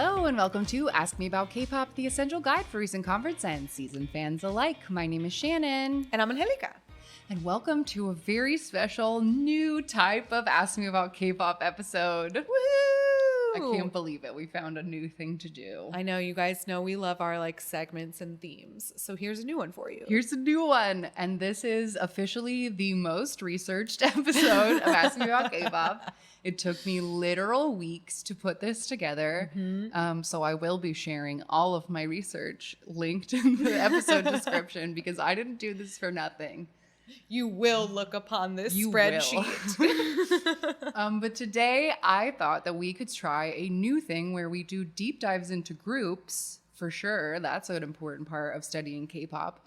Hello and welcome to Ask Me About K-Pop, the essential guide for recent conference and season fans alike. My name is Shannon. And I'm Angelica. And welcome to a very special new type of Ask Me About K-Pop episode. Woohoo! I can't believe it. We found a new thing to do. I know, you guys know we love our segments and themes. So here's a new one for you. Here's a new one. And this is officially the most researched episode of Ask Me About K-Pop. It took me literal weeks to put this together. So I will be sharing all of my research linked in the episode description because I didn't do this for nothing. You will look upon this spreadsheet. But today I thought that we could try a new thing where we do deep dives into groups. For sure, that's an important part of studying K-pop.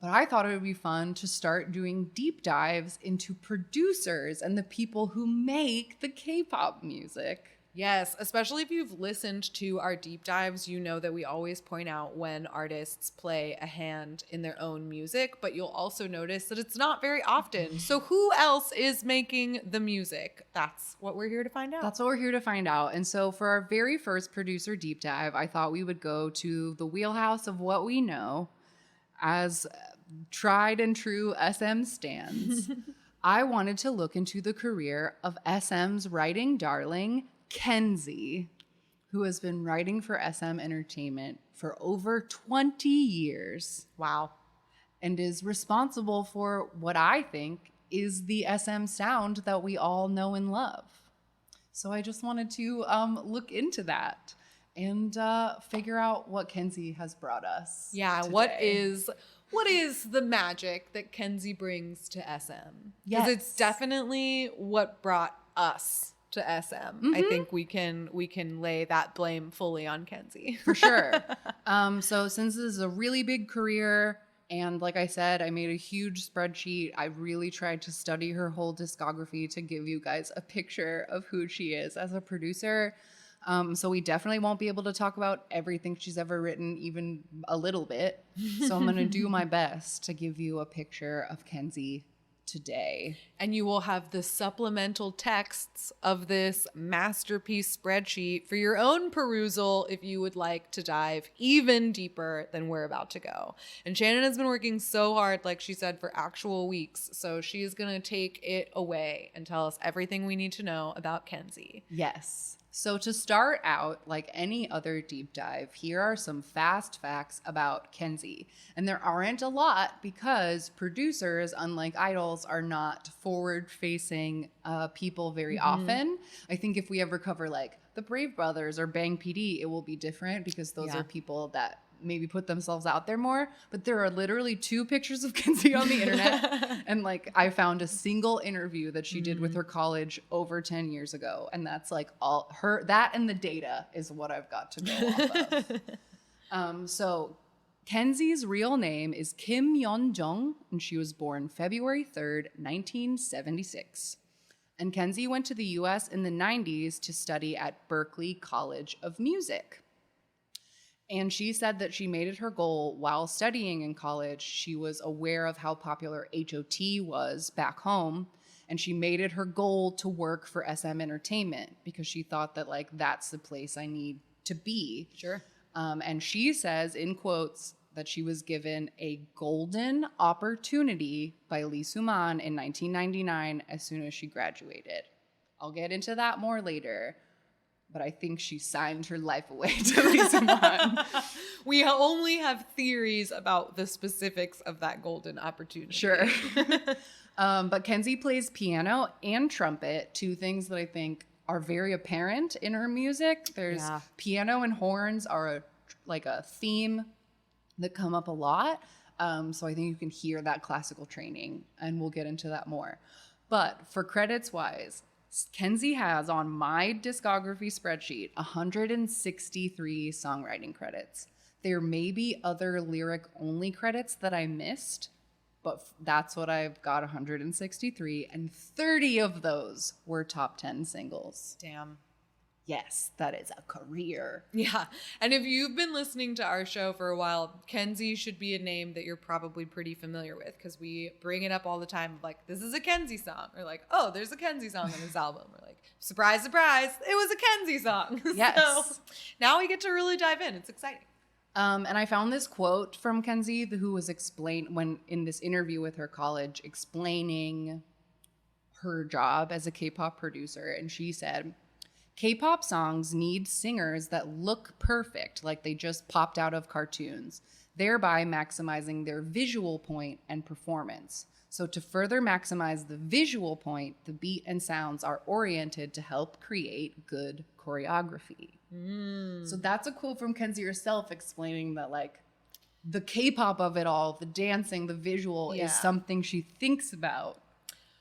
But I thought it would be fun to start doing deep dives into producers and the people who make the K-pop music. Yes, especially if you've listened to our deep dives, you know that we always point out when artists play a hand in their own music, but you'll also notice that it's not very often. So who else is making the music? That's what we're here to find out. That's what we're here to find out. And so for our very first producer deep dive, I thought we would go to the wheelhouse of what we know as tried and true SM stans. I wanted to look into the career of SM's writing darling, Kenzie, who has been writing for SM Entertainment for over 20 years. Wow. And is responsible for what I think is the SM sound that we all know and love. So I just wanted to look into that and figure out what Kenzie has brought us. Yeah, today. What is the magic that Kenzie brings to SM? Yes. Because it's definitely what brought us to SM. Mm-hmm. I think we can lay that blame fully on Kenzie. For sure. So since this is a really big career, and like I said, I made a huge spreadsheet. I really tried to study her whole discography to give you guys a picture of who she is as a producer. So we definitely won't be able to talk about everything she's ever written, even a little bit. So I'm going to do my best to give you a picture of Kenzie today. And you will have the supplemental texts of this masterpiece spreadsheet for your own perusal if you would like to dive even deeper than we're about to go. And Shannon has been working so hard, like she said, for actual weeks. So she is going to take it away and tell us everything we need to know about Kenzie. Yes. So to start out, like any other deep dive, here are some fast facts about Kenzie. And there aren't a lot because producers, unlike idols, are not forward-facing people very often. I think if we ever cover like the Brave Brothers or Bang PD, it will be different because those are people that maybe put themselves out there more. But there are literally 2 pictures of Kenzie on the internet. And like I found a single interview that she did with her college over 10 years ago. And that's like all her, that and the data is what I've got to go off of. So Kenzie's real name is Kim Yeon-jung, and she was born February 3rd, 1976. And Kenzie went to the US in the 90s to study at Berklee College of Music. And she said that she made it her goal while studying in college. She was aware of how popular HOT was back home. And she made it her goal to work for SM Entertainment because she thought that like that's the place I need to be. Sure. And she says in quotes that she was given a golden opportunity by Lee Soo Man in 1999 as soon as she graduated. I'll get into that more later. But I think she signed her life away to Lee Soo Man. We only have theories about the specifics of that golden opportunity. Sure. But Kenzie plays piano and trumpet, 2 things that I think are very apparent in her music. There's piano and horns are like a theme that come up a lot. So I think you can hear that classical training, and we'll get into that more. But for credits wise, Kenzie has on my discography spreadsheet 163 songwriting credits. There may be other lyric-only credits that I missed, but that's what I've got, 163, and 30 of those were top 10 singles. Damn. yes, that is a career. Yeah. And if you've been listening to our show for a while, Kenzie should be a name that you're probably pretty familiar with because we bring it up all the time. Like, this is a Kenzie song. Or like, oh, there's a Kenzie song on this album. Or like, surprise, surprise, it was a Kenzie song. Yes. So now we get to really dive in. It's exciting. And I found this quote from Kenzie, who was when in this interview with her college, explaining her job as a K-pop producer. And she said, K-pop songs need singers that look perfect, like they just popped out of cartoons, thereby maximizing their visual point and performance. So to further maximize the visual point, the beat and sounds are oriented to help create good choreography. So that's a quote from Kenzie herself explaining that, like, the K-pop of it all, the dancing, the visual is something she thinks about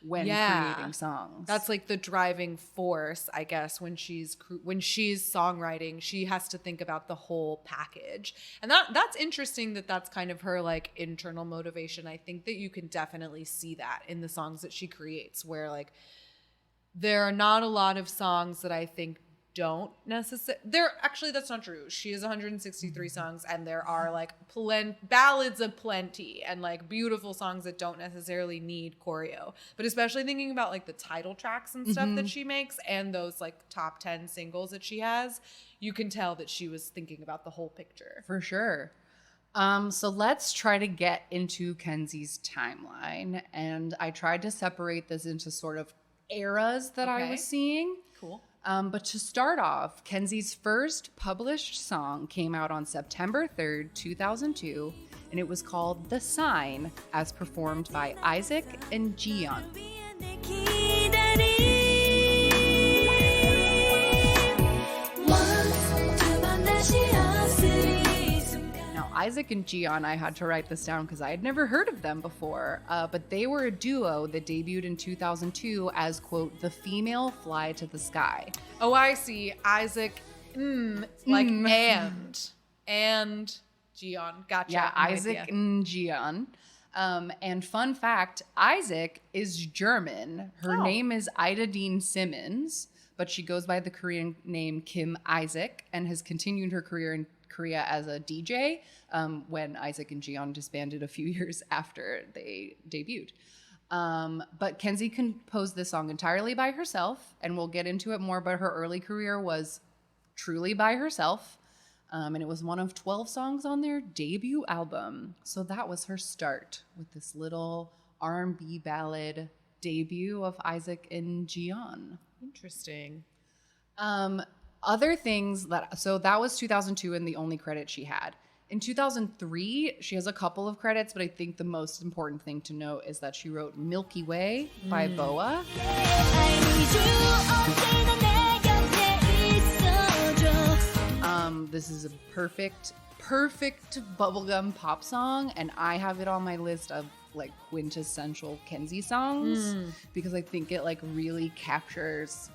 when creating songs. That's like the driving force, I guess, when she's songwriting. She has to think about the whole package. And that's interesting that that's kind of her like internal motivation. I think that you can definitely see that in the songs that she creates, where like there are not a lot of songs that I think don't necessarily. Actually, that's not true. She has 163 songs, and there are like ballads of plenty, and like beautiful songs that don't necessarily need choreo. But especially thinking about like the title tracks and stuff that she makes, and those like top 10 singles that she has, you can tell that she was thinking about the whole picture. For sure. So let's try to get into Kenzie's timeline, and I tried to separate this into sort of eras that I was seeing. Cool. But to start off, Kenzie's first published song came out on September 3rd, 2002, and it was called The Sign, as performed by Isaac and Jiyeon. Isaac and Jiyeon, I had to write this down because I had never heard of them before, but they were a duo that debuted in 2002 as, quote, the female Fly to the Sky. Oh, I see. Isaac, and Jiyeon. Gotcha. Yeah, Isaac and Jiyeon. And fun fact, Isaac is German. Her name is Ida Dean Simmons, but she goes by the Korean name Kim Isaac and has continued her career in Korea as a DJ when Isaac and Jiyeon disbanded a few years after they debuted. But Kenzie composed this song entirely by herself, and we'll get into it more, but her early career was truly by herself. And it was one of 12 songs on their debut album. So that was her start with this little R&B ballad debut of Isaac and Jiyeon. Interesting. Other things that was 2002 and the only credit she had. In 2003, she has a couple of credits, but I think the most important thing to note is that she wrote Milky Way by BoA. This is a perfect bubblegum pop song, and I have it on my list of like quintessential Kenzie songs because I think it like really captures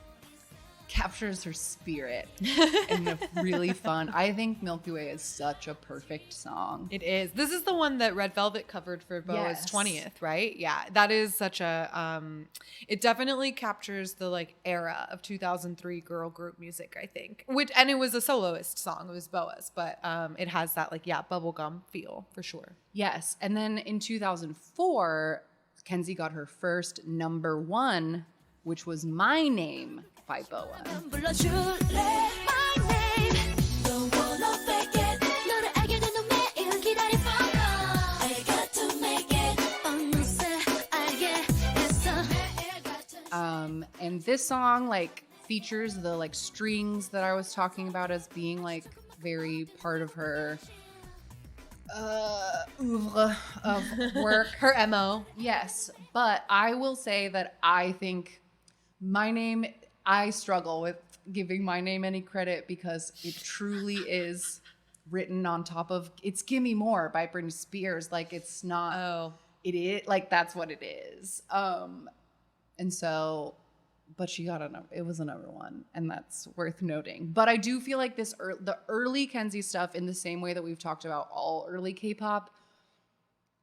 her spirit in a really fun. I think Milky Way is such a perfect song. It is. This is the one that Red Velvet covered for BoA's 20th, right? Yeah, that is such a it definitely captures the like era of 2003 girl group music, I think. And it was a soloist song. It was BoA's, but it has that like bubblegum feel for sure. Yes. And then in 2004, Kenzie got her first #1, which was My Name by BoA. And this song like features the like strings that I was talking about as being like very part of her oeuvre of work. Her MO. Yes, but I will say that I think My Name, I struggle with giving My Name any credit because it truly is written on top of, it's Gimme More by Britney Spears. Like it's not, it is like, that's what it is. And so, but she got it was a #1, and that's worth noting. But I do feel like the early Kenzie stuff, in the same way that we've talked about all early K-pop,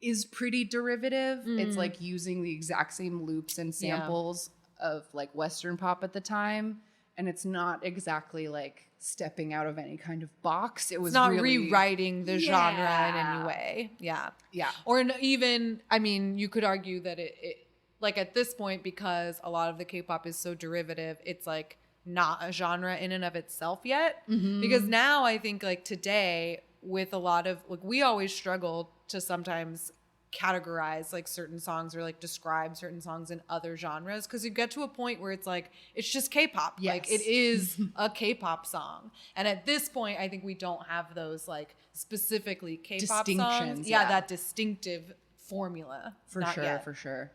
is pretty derivative. It's like using the exact same loops and samples of like Western pop at the time. and it's not exactly like stepping out of any kind of box. It was It's not really rewriting the genre in any way. Yeah. Yeah. Or even, I mean, you could argue that it like at this point, because a lot of the K-pop is so derivative, it's like not a genre in and of itself yet. Because now I think like today with a lot of like, we always struggle to sometimes categorize like certain songs or like describe certain songs in other genres, because you get to a point where it's like it's just K-pop. Yes. Like it is a K-pop song, and at this point I think we don't have those like specifically K-pop songs. Yeah, that distinctive formula. For sure.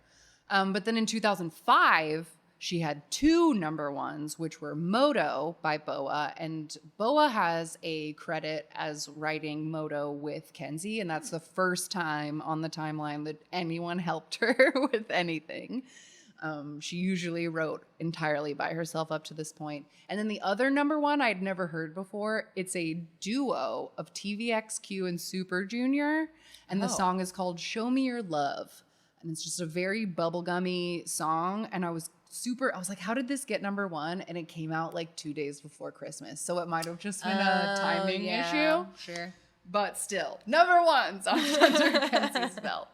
But then in 2005 she had 2 number ones, which were Moto by Boa. And Boa has a credit as writing Moto with Kenzie. And that's the first time on the timeline that anyone helped her with anything. She usually wrote entirely by herself up to this point. And then the other number one I'd never heard before, it's a duo of TVXQ and Super Junior. And the song is called Show Me Your Love. And it's just a very bubblegummy song. And I was like, how did this get number one? And it came out like 2 days before Christmas. So it might have just been a timing issue. Sure. But still, number ones under Kenzie's belt.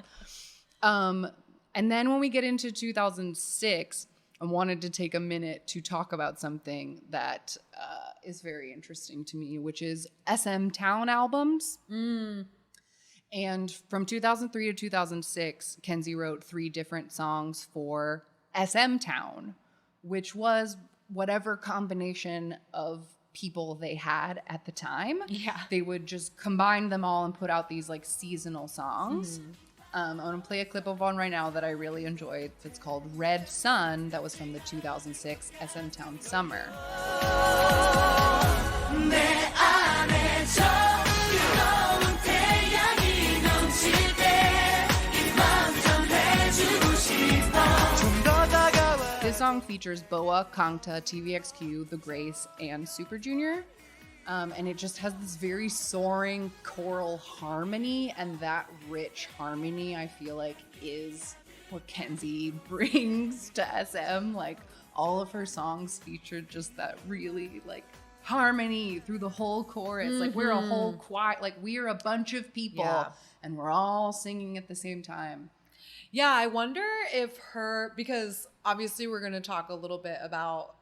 And then when we get into 2006, I wanted to take a minute to talk about something that is very interesting to me, which is SM Town albums. And from 2003 to 2006, Kenzie wrote 3 different songs for SM Town, which was whatever combination of people they had at the time. Yeah. They would just combine them all and put out these like seasonal songs. I'm going to play a clip of one right now that I really enjoyed. It's called Red Sun. That was from the 2006 SM Town Summer. This song features Boa, Kangta, TVXQ, The Grace, and Super Junior. And it just has this very soaring choral harmony, and that rich harmony I feel like is what Kenzie brings to SM. Like all of her songs featured just that really like harmony through the whole chorus. Like we're a whole choir, like we're a bunch of people and we're all singing at the same time. Yeah, I wonder if because obviously we're going to talk a little bit about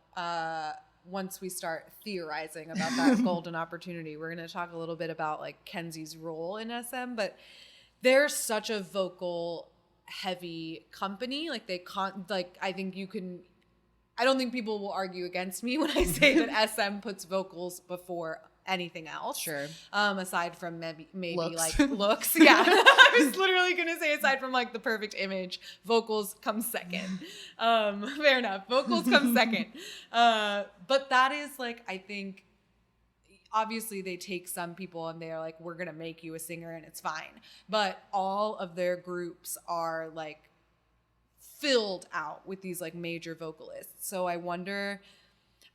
once we start theorizing about that golden opportunity, we're going to talk a little bit about like Kenzie's role in SM, but they're such a vocal heavy company. Like I don't think people will argue against me when I say that SM puts vocals before anything else. Sure. Aside from maybe looks. like looks. Yeah. I was literally going to say aside from like the perfect image, vocals come second. Fair enough. Vocals come second. But that is like, I think obviously they take some people and they're like, we're going to make you a singer and it's fine. But all of their groups are like filled out with these like major vocalists. So I wonder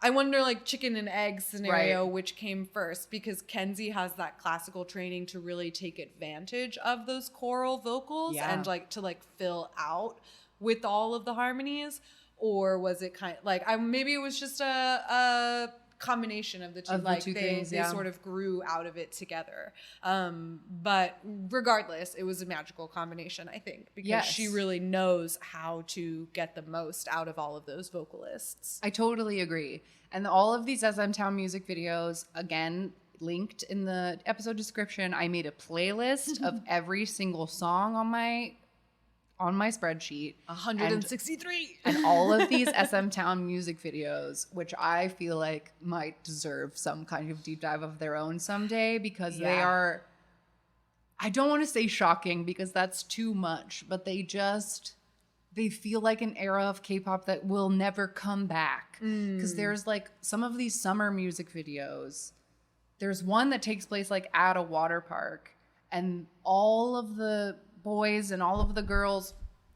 like chicken and egg scenario, right, which came first, because Kenzie has that classical training to really take advantage of those choral vocals and like to like fill out with all of the harmonies, or was it kind of like maybe it was just a combination of the two, they sort of grew out of it together. But regardless, it was a magical combination, I think, because she really knows how to get the most out of all of those vocalists. I totally agree. And all of these SM Town music videos, again, linked in the episode description. I made a playlist of every single song on my spreadsheet. 163. And all of these SM Town music videos, which I feel like might deserve some kind of deep dive of their own someday, because they are, I don't want to say shocking because that's too much, but they feel like an era of K-pop that will never come back. Because there's like some of these summer music videos. There's one that takes place like at a water park, and all of the boys and all of the girls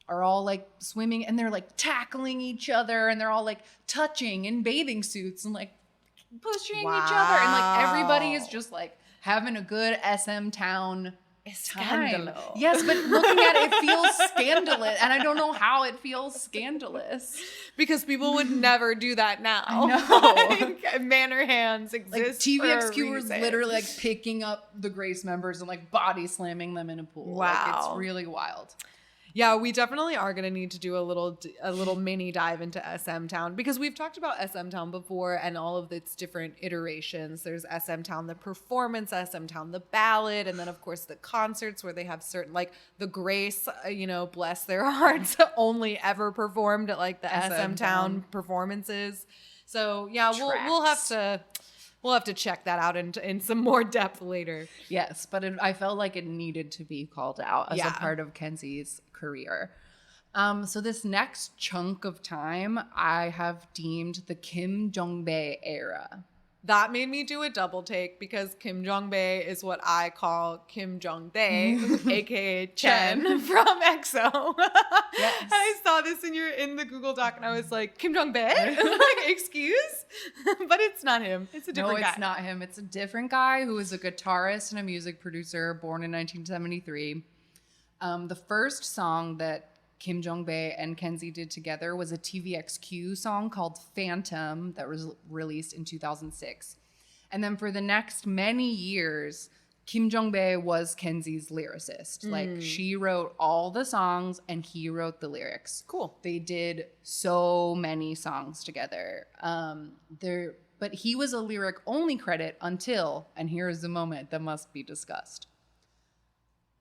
are all like swimming and they're like tackling each other and they're all like touching in bathing suits and like pushing each other, and like everybody is just like having a good SM Town time. Scandalo. Yes, but looking at it, it feels scandalous, and I don't know how it feels scandalous. Because people would never do that now. I know. Like, manor hands Like exist for a TVXQ was reason. literally like picking up the Grace members and like body slamming them in a pool. Wow. Like, it's really wild. Yeah, we definitely are going to need to do a little mini dive into SM Town, because we've talked about SM Town before and all of its different iterations. There's SM Town, the performance, SM Town, the ballad, and then of course the concerts where they have certain, like the Grace, bless their hearts, only ever performed at like the SM Town performances. So yeah, we'll have to check that out in some more depth later. Yes, but I felt like it needed to be called out as Yeah. a part of Kenzie's career. So this next chunk of time I have deemed the Kim Jong-bae era. That made me do a double take, because Kim Jong-bae is what I call Kim Jong-dae, aka Chen from EXO. Yes. And I saw this in the Google Doc, and I was like, Kim Jong-bae? Like, excuse? But it's not him. It's a different guy. No, it's not him. It's a different guy who is a guitarist and a music producer, born in 1973. The first song that Kim Jong-bae and Kenzie did together was a TVXQ song called Phantom that was released in 2006. And then for the next many years, Kim Jong-bae was Kenzie's lyricist. Like, she wrote all the songs and he wrote the lyrics. Cool. They did so many songs together. But he was a lyric only credit until, and here is the moment that must be discussed.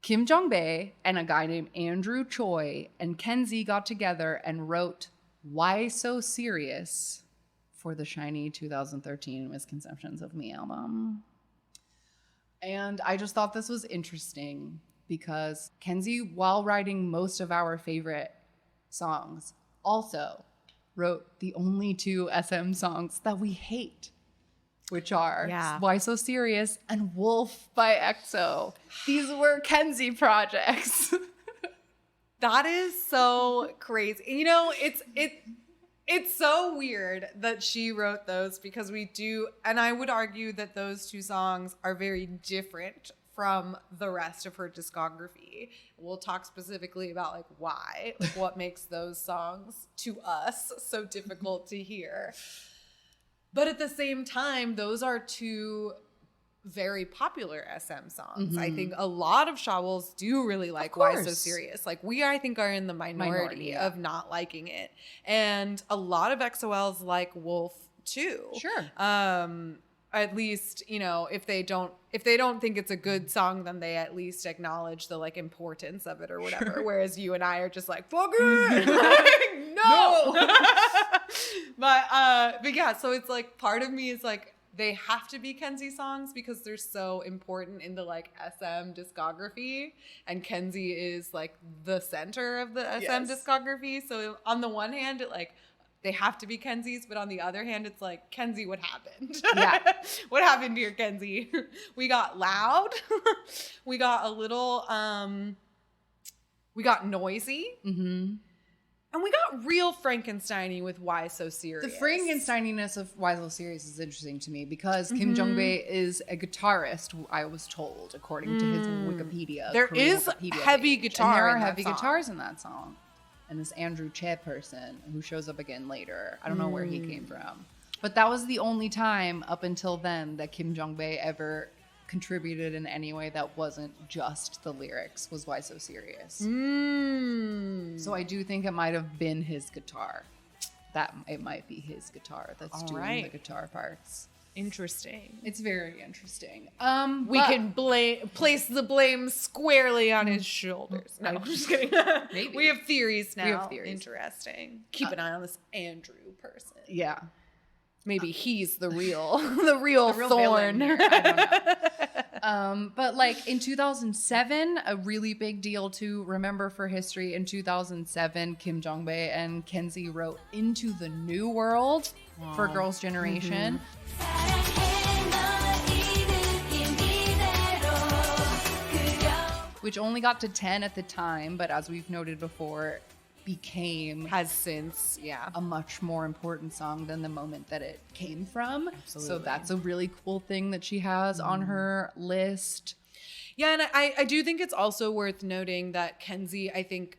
Kim Jong-bae and a guy named Andrew Choi and Kenzie got together and wrote Why So Serious for the shiny 2013 Misconceptions of Me album. And I just thought this was interesting because Kenzie, while writing most of our favorite songs, also wrote the only two SM songs that we hate, which are Why So Serious and Wolf by EXO. These were Kenzie projects. That is so crazy. It's so weird that she wrote those, because we do, and I would argue that those two songs are very different from the rest of her discography. We'll talk specifically about like why, like what makes those songs to us so difficult to hear. But at the same time, those are two very popular SM songs. I think a lot of Shawls do really like Why So Serious. Like, we, I think, are in the minority of not liking it. And a lot of XOLs like Wolf too. Sure. At least, if they don't think it's a good song, then they at least acknowledge the like importance of it or whatever. Sure. Whereas you and I are just like, fuck it. Like, no. But yeah, so it's like, part of me is like, they have to be Kenzie songs because they're so important in the like SM discography, and Kenzie is like the center of the SM discography. So on the one hand, it like, they have to be Kenzie's, but on the other hand, it's like, Kenzie, what happened? Yeah. What happened here, Kenzie? We got loud. We got a little, we got noisy. Mm-hmm. And we got real Frankenstein-y with Why So Serious. The Frankensteininess of Why So Serious is interesting to me because Kim Jong-bae is a guitarist, I was told, according to his Wikipedia. There is Wikipedia heavy page. guitar. And there are in that heavy song. guitars in that song. And this Andrew Che person who shows up again later. I don't know where he came from. But that was the only time up until then that Kim Jong-bae ever contributed in any way that wasn't just the lyrics, was Why So Serious. So I do think it might have been his guitar. That it might be his guitar that's doing the guitar parts. Interesting. It's very interesting. We can place the blame squarely on his shoulders. No, I'm just kidding. Maybe. We have theories now. We have theories. Interesting. Keep an eye on this Andrew person. Yeah. Maybe he's the real thorn. I don't know. But like in 2007, a really big deal to remember for history. In 2007, Kim Jong-bae and Kenzie wrote Into the New World for Girls' Generation. Which only got to 10 at the time, but as we've noted before, has since a much more important song than the moment that it came from. Absolutely. So that's a really cool thing that she has on her list. Yeah, and I do think it's also worth noting that Kenzie, I think,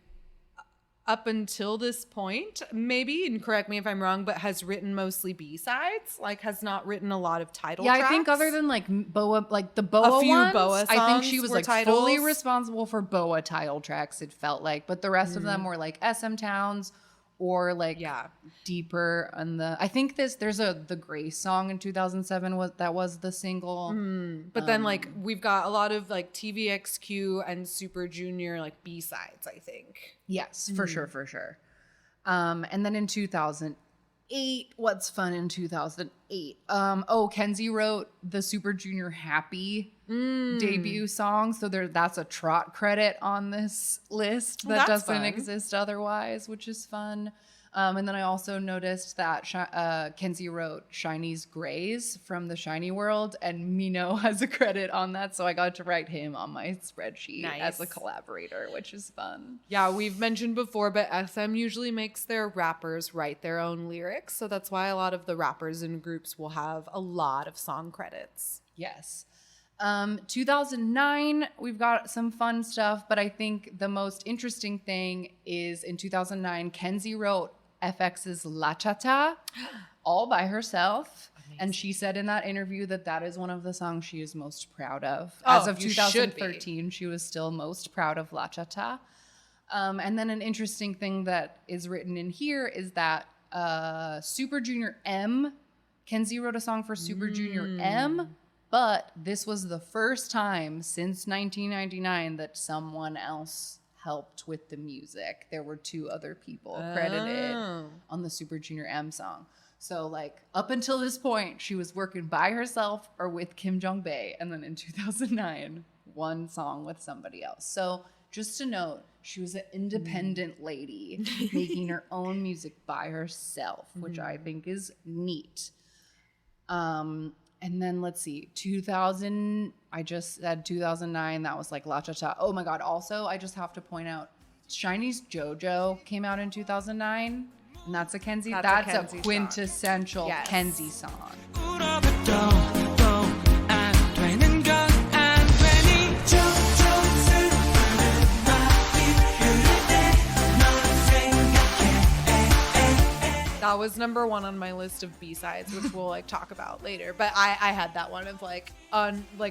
up until this point, maybe, and correct me if I'm wrong, but has written mostly B-sides, like has not written a lot of title tracks. I think other than like Boa, like the Boa a few ones, Boa songs I think she was like titles. fully responsible for Boa title tracks, it felt like. But the rest of them were like SM Towns or like deeper on the, I think there's the Grace song in 2007 was the single. But then like we've got a lot of like TVXQ and Super Junior like B-sides, I think. Yes, for sure. And then in 2008, what's fun in 2008? Kenzie wrote the Super Junior Happy debut song. So that's a trot credit on this list that doesn't exist otherwise, which is fun. And then I also noticed that Kenzie wrote Shiny's Grays from the Shiny World, and Mino has a credit on that. So I got to write him on my spreadsheet as a collaborator, which is fun. Yeah, we've mentioned before, but SM usually makes their rappers write their own lyrics. So that's why a lot of the rappers in groups will have a lot of song credits. Yes. 2009, we've got some fun stuff, but I think the most interesting thing is in 2009, Kenzie wrote FX's La Cha-Cha all by herself. Amazing. And she said in that interview that is one of the songs she is most proud of. As of 2013, she was still most proud of La Cha-Cha. And then an interesting thing that is written in here is that Super Junior M, Kenzie wrote a song for Super Junior M, but this was the first time since 1999 that someone else helped with the music. There were 2 other people credited on the Super Junior M song. So like up until this point, she was working by herself or with Kim Jong-bae. And then in 2009, one song with somebody else. So just to note, she was an independent lady making her own music by herself, which I think is neat. And then let's see, 2000, I just said 2009, that was like La Cha Cha. Oh my God, also, I just have to point out, Shiny's JoJo came out in 2009, and that's a Kenzie. That's a quintessential Kenzie song. That was number 1 on my list of B-sides, which we'll like talk about later. But I had that one of like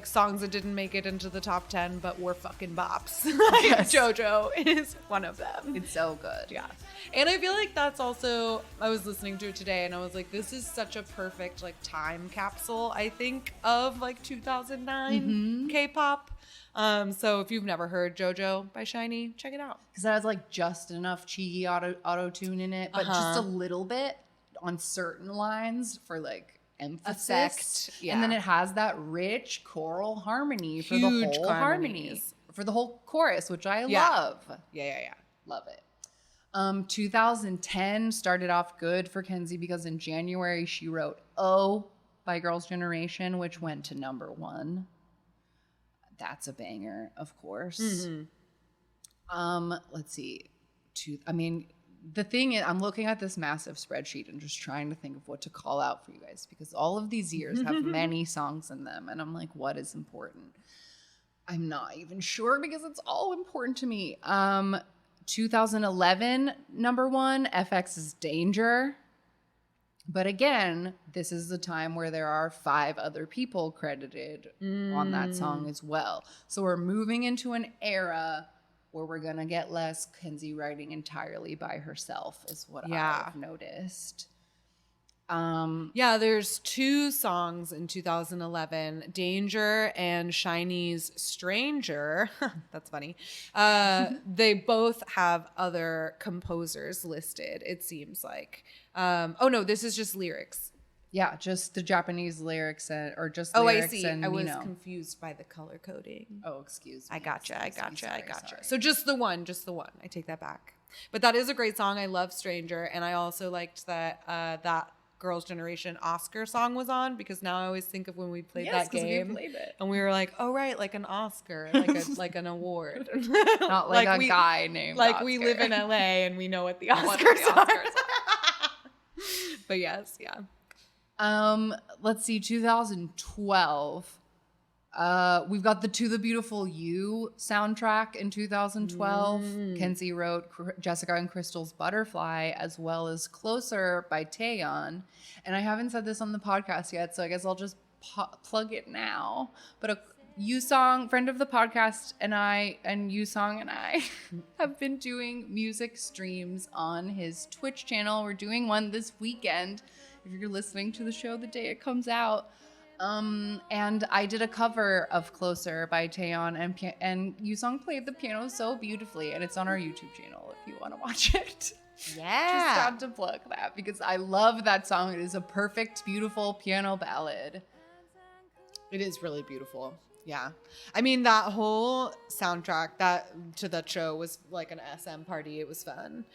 songs that didn't make it into the top 10, but were fucking bops. Yes. JoJo is one of them. It's so good. Yeah. And I feel like that's also, I was listening to it today and I was like, this is such a perfect like time capsule, I think, of like 2009 K-pop. So if you've never heard JoJo by Shiny, check it out. Because that has like just enough cheeky auto-tune in it, but just a little bit on certain lines for like emphasis. Effect. Yeah. And then it has that rich choral harmony for the whole harmony. For the whole chorus, which I love. Yeah. Love it. 2010 started off good for Kenzie because in January she wrote Oh by Girls' Generation, which went to number 1. That's a banger, of course. Let's see. The thing is, I'm looking at this massive spreadsheet and just trying to think of what to call out for you guys because all of these years have many songs in them. And I'm like, what is important? I'm not even sure because it's all important to me. 2011, number 1, FX's Danger. But again, this is the time where there are 5 other people credited on that song as well. So we're moving into an era where we're going to get less Kenzie writing entirely by herself is what I've noticed. There's 2 songs in 2011, Danger and Shiny's Stranger. That's funny. They both have other composers listed, it seems like. This is just lyrics. Yeah, just the Japanese lyrics or just I lyrics. see. I was confused by the color coding. Oh, excuse me. I gotcha. So just the one. I take that back. But that is a great song. I love Stranger. And I also liked that that Girls' Generation Oscar song was on because now I always think of when we played that game. We played it. And we were like, oh, right, like an Oscar, like an award. Not like a guy named Like Oscar. we live in LA and we know what the Oscars are. But yes, yeah. Let's see, 2012. We've got the To the Beautiful You soundtrack in 2012. Kenzie wrote Jessica and Crystal's Butterfly, as well as Closer by Taeyeon. And I haven't said this on the podcast yet, so I guess I'll just plug it now. But a Yusong, friend of the podcast, and Yusong and I have been doing music streams on his Twitch channel. We're doing one this weekend, if you're listening to the show the day it comes out. And I did a cover of Closer by Taeyeon, and Yusong played the piano so beautifully, and it's on our YouTube channel if you want to watch it. Yeah. Just had to plug that because I love that song. It is a perfect, beautiful piano ballad. It is really beautiful. Yeah. I mean, that whole soundtrack to that show was like an SM party. It was fun.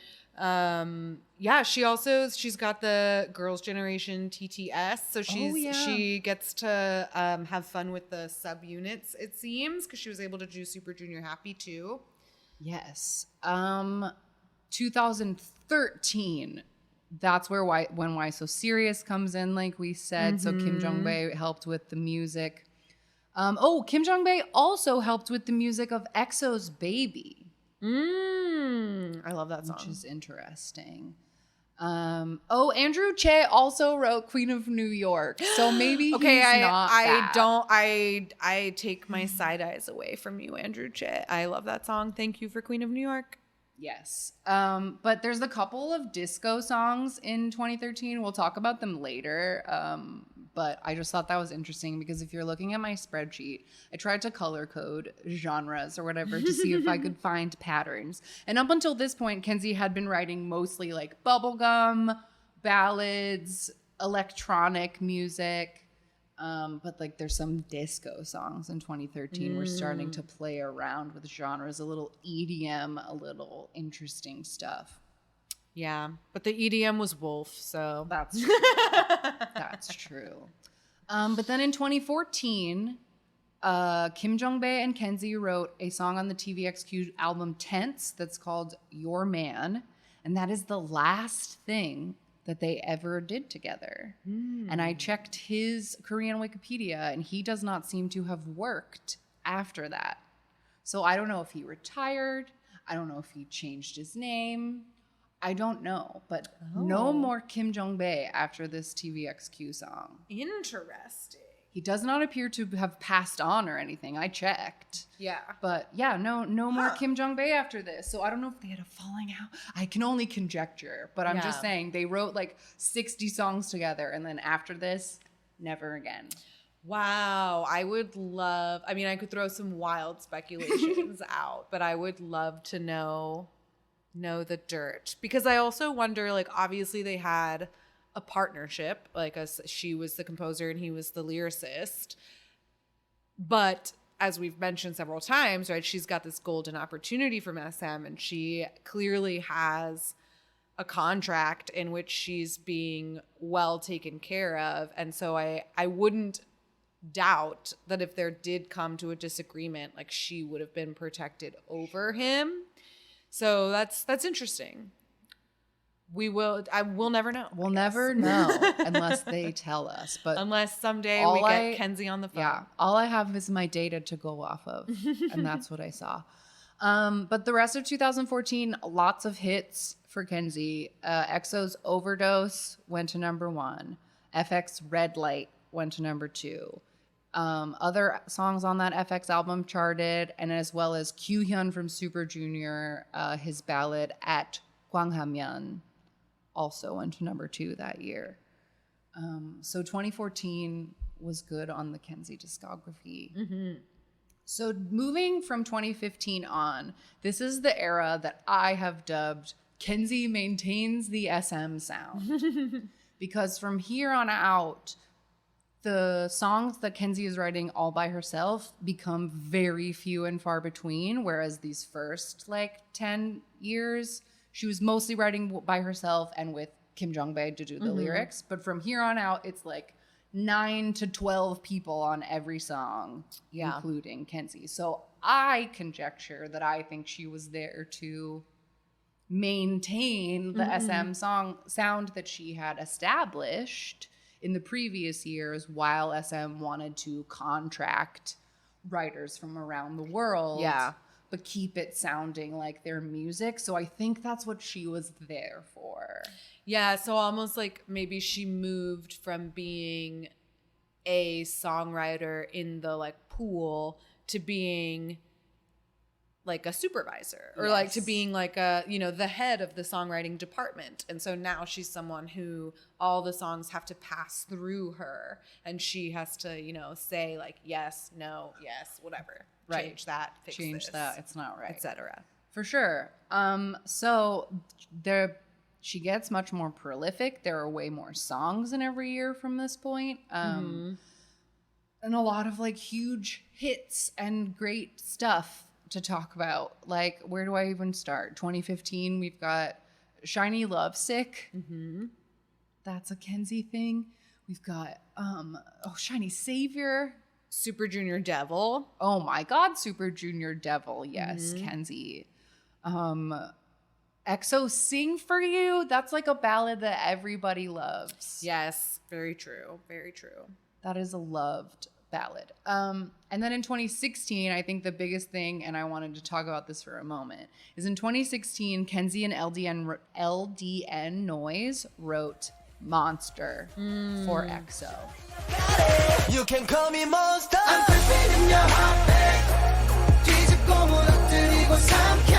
Yeah, she's got the Girls' Generation TTS, so she gets to have fun with the subunits, it seems, because she was able to do Super Junior Happy too. Yes. 2013, that's where When Why So Serious comes in, like we said. So Kim Jong-bae helped with the music. Kim Jong-bae also helped with the music of EXO's Baby. I love that song. Which is interesting. Andrew Che also wrote Queen of New York. So maybe he's not bad. I take my side eyes away from you, Andrew Che. I love that song. Thank you for Queen of New York. Yes. But there's a couple of disco songs in 2013. We'll talk about them later. But I just thought that was interesting because if you're looking at my spreadsheet, I tried to color code genres or whatever to see if I could find patterns. And up until this point, Kenzie had been writing mostly like bubblegum, ballads, electronic music. But like there's some disco songs in 2013. We're starting to play around with genres, a little EDM, a little interesting stuff. Yeah, but the EDM was Wolf, so that's true. That's true. But then in 2014, Kim Jong-bae and Kenzie wrote a song on the TVXQ album Tense that's called Your Man, and that is the last thing that they ever did together. And I checked his Korean Wikipedia, and he does not seem to have worked after that. So I don't know if he retired. I don't know if he changed his name. I don't know, but no more Kim Jong-bae after this TVXQ song. Interesting. He does not appear to have passed on or anything. I checked. Yeah. But yeah, no more Kim Jong-bae after this. So I don't know if they had a falling out. I can only conjecture, but I'm just saying they wrote like 60 songs together, and then after this, never again. Wow. I could throw some wild speculations out, but I would love to know the dirt, because I also wonder, like, obviously they had a partnership, like she was the composer and he was the lyricist, but as we've mentioned several times, right, she's got this golden opportunity from SM, and she clearly has a contract in which she's being well taken care of. And so I wouldn't doubt that if there did come to a disagreement, like, she would have been protected over him. So that's interesting. We'll never know. We'll never know unless they tell us. But unless someday we get Kenzie on the phone. Yeah, all I have is my data to go off of, and that's what I saw. But the rest of 2014, lots of hits for Kenzie. EXO's Overdose went to number 1. FX Red Light went to number 2. Other songs on that FX album charted, and as well as Kyuhyun from Super Junior, his ballad At Gwanghamyeon also went to number 2 that year. So 2014 was good on the Kenzie discography. So moving from 2015 on, this is the era that I have dubbed Kenzie maintains the SM sound. Because from here on out, the songs that Kenzie is writing all by herself become very few and far between, whereas these first 10 years, she was mostly writing by herself and with Kim Jong-bae to do the lyrics. But from here on out, it's 9 to 12 people on every song, including Kenzie. So I conjecture that I think she was there to maintain the SM song sound that she had established in the previous years, while SM wanted to contract writers from around the world. Yeah. But keep it sounding like their music. So I think that's what she was there for. Yeah, so almost like maybe she moved from being a songwriter in the like pool to being like a supervisor or like to being like a, you know, the head of the songwriting department. And so now she's someone who all the songs have to pass through her and she has to, you know, say like, yes, no, yes, whatever. Right. Change that, fix Change this, that. It's not right. etc. For sure. So she gets much more prolific. There are way more songs in every year from this point. And a lot of like huge hits and great stuff to talk about. Like, where do I even start? 2015, we've got Shiny Lovesick. That's a Kenzie thing. We've got Shiny Savior. Super Junior Devil. Oh my God, Super Junior Devil. Yes, Kenzie. EXO Sing For You. That's like a ballad that everybody loves. Yes, very true. Very true. That is a loved ballad. And then in 2016, I think the biggest thing, and I wanted to talk about this for a moment, is in 2016, Kenzie and LDN Noise wrote Monster for EXO. You can call me monster. I'm creeping in your heartbeat. 뒤집고 무너뜨리고 삼켜.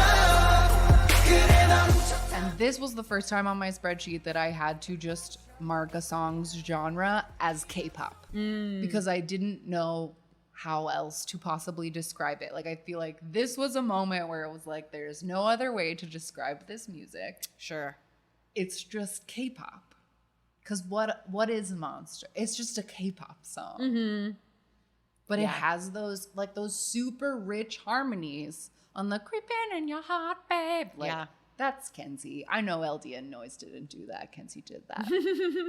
그래 난 And this was the first time on my spreadsheet that I had to just mark a song's genre as K-pop because I didn't know how else to possibly describe it. Like, I feel like this was a moment where it was like, there's no other way to describe this music. Sure. It's just K-pop. Because what is Monster? It's just a K-pop song. But it has those super rich harmonies on the creeping in your heart, babe. Like, that's Kenzie. I know LDN Noise didn't do that. Kenzie did that.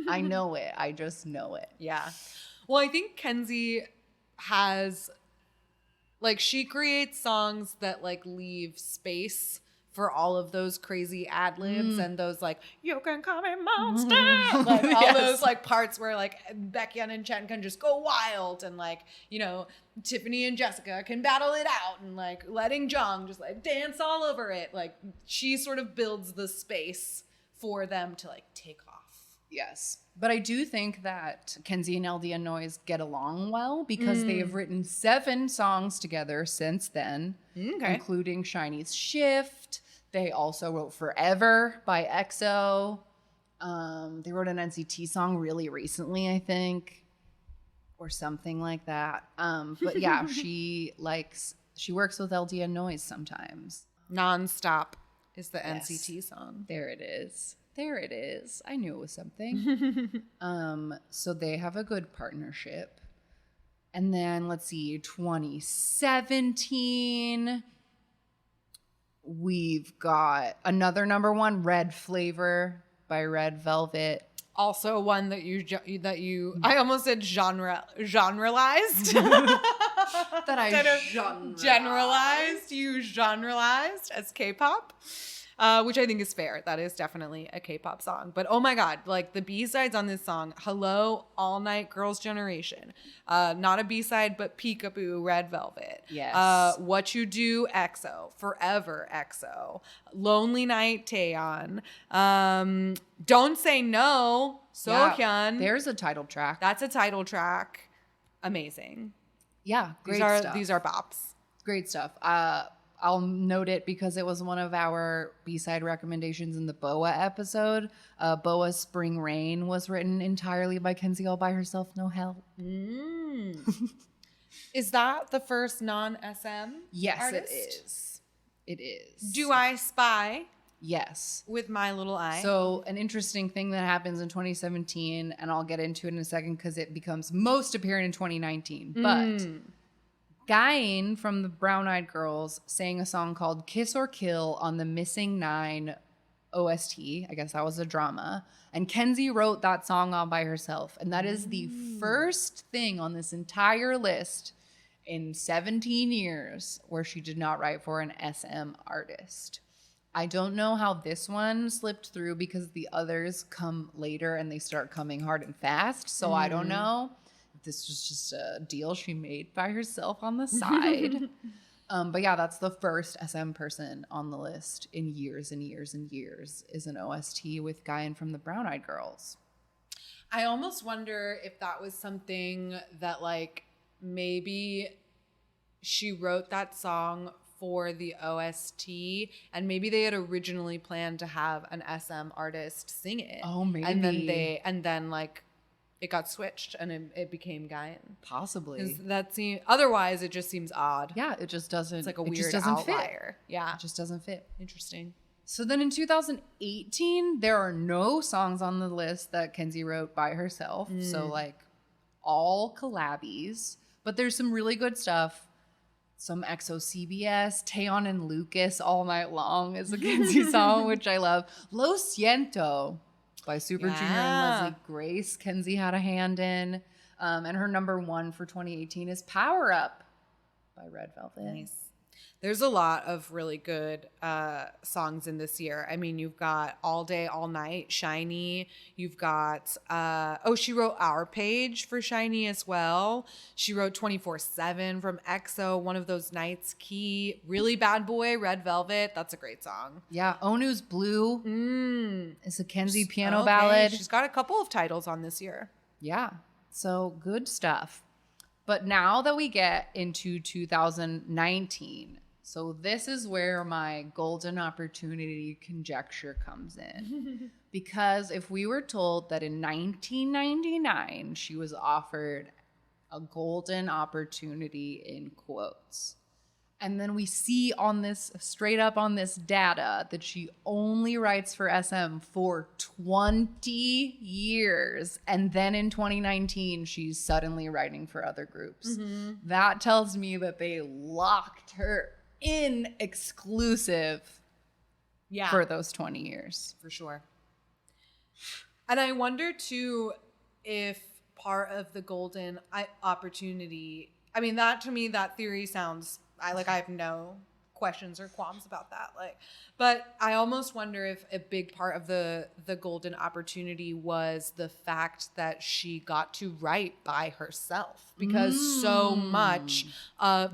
I know it. I just know it. Yeah. Well, I think Kenzie has, like, she creates songs that, like, leave space for all of those crazy ad libs and those like, you can call me monster, like all those like parts where like Baekhyun and Chen can just go wild and like, you know, Tiffany and Jessica can battle it out and like letting Jung just like dance all over it. Like she sort of builds the space for them to like take off. Yes. But I do think that Kenzie and LDN Noise get along well because they have written 7 songs together since then, including Shiny's Shift. They also wrote Forever by EXO. They wrote an NCT song really recently, I think, or something like that. But yeah, she works with LDN Noise sometimes. Nonstop is the NCT song. There it is. There it is. I knew it was something. So they have a good partnership. And then let's see, 2017, we've got another number one, Red Flavor by Red Velvet. Also one that you I almost said generalized. That I generalized. You generalized as K-pop. Which I think is fair. That is definitely a K-pop song. But oh my God, like the B-sides on this song, Hello, All Night Girls' Generation. Not a B-side, but Peekaboo, Red Velvet. Yes. What You Do, EXO. Forever, EXO. Lonely Night, Taeyeon. Don't Say No, Sohyun. Yeah, there's a title track. That's a title track. Amazing. Yeah, great stuff. These are bops. Great stuff. I'll note it because it was one of our B-side recommendations in the BoA episode. BoA's Spring Rain was written entirely by Kenzie all by herself, no help. Is that the first non-SM Yes, artist? it is. It is. Do I Spy? Yes. With My Little Eye. So an interesting thing that happens in 2017, and I'll get into it in a second because it becomes most apparent in 2019, but... Gain from the Brown Eyed Girls sang a song called Kiss or Kill on the Missing 9 OST. I guess that was a drama. And Kenzie wrote that song all by herself. And that is the first thing on this entire list in 17 years where she did not write for an SM artist. I don't know how this one slipped through because the others come later and they start coming hard and fast. So I don't know if this was just a deal she made by herself on the side. But yeah, that's the first SM person on the list in years and years and years is an OST with Guyan from the Brown Eyed Girls. I almost wonder if that was something that like maybe she wrote that song for the OST and maybe they had originally planned to have an SM artist sing it. Oh, maybe. And then like it got switched and it became Guyan. Possibly. Otherwise it just seems odd. Yeah, it just doesn't. It's like a it weird just doesn't outlier. Fit. Yeah. It just doesn't fit. Interesting. So then in 2018, there are no songs on the list that Kenzie wrote by herself. So like all collabs, but there's some really good stuff. Some EXO CBS, Taeyeon and Lucas All Night Long is a Kenzie song, which I love. Lo Siento by Super Junior and Leslie Grace. Kenzie had a hand in. And her number one for 2018 is Power Up by Red Velvet. Nice. There's a lot of really good songs in this year. I mean, you've got All Day, All Night, Shiny. You've got, she wrote Our Page for Shiny as well. She wrote 24/7 from EXO, One of Those Nights, Key. Really Bad Boy, Red Velvet. That's a great song. Yeah, Onu's Blue is a Kenzie piano ballad. She's got a couple of titles on this year. Yeah, so good stuff. But now that we get into 2019, so this is where my golden opportunity conjecture comes in. Because if we were told that in 1999 she was offered a golden opportunity in quotes, and then we see on this, straight up on this data, that she only writes for SM for 20 years. And then in 2019, she's suddenly writing for other groups. That tells me that they locked her in exclusive for those 20 years. For sure. And I wonder, too, if part of the golden opportunity, I mean, that to me, that theory sounds... I have no questions or qualms about that. But I almost wonder if a big part of the golden opportunity was the fact that she got to write by herself, because so much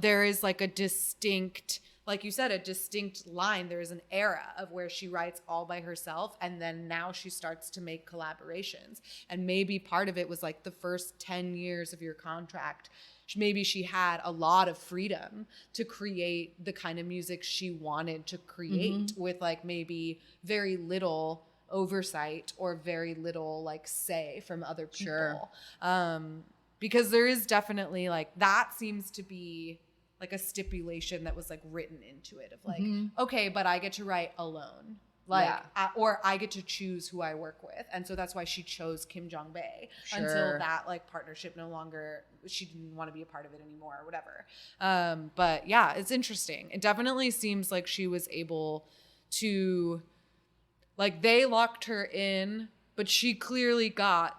there is like a distinct, like you said, a distinct line. There is an era of where she writes all by herself, and then now she starts to make collaborations. And maybe part of it was like the first 10 years of your contract, maybe she had a lot of freedom to create the kind of music she wanted to create with like maybe very little oversight or very little like say from other people. Because there is definitely like, that seems to be like a stipulation that was like written into it of like, okay, but I get to write alone. Or I get to choose who I work with. And so that's why she chose Kim Jong-bae until that like partnership no longer, she didn't want to be a part of it anymore or whatever. But yeah, it's interesting. It definitely seems like she was able to, like, they locked her in, but she clearly got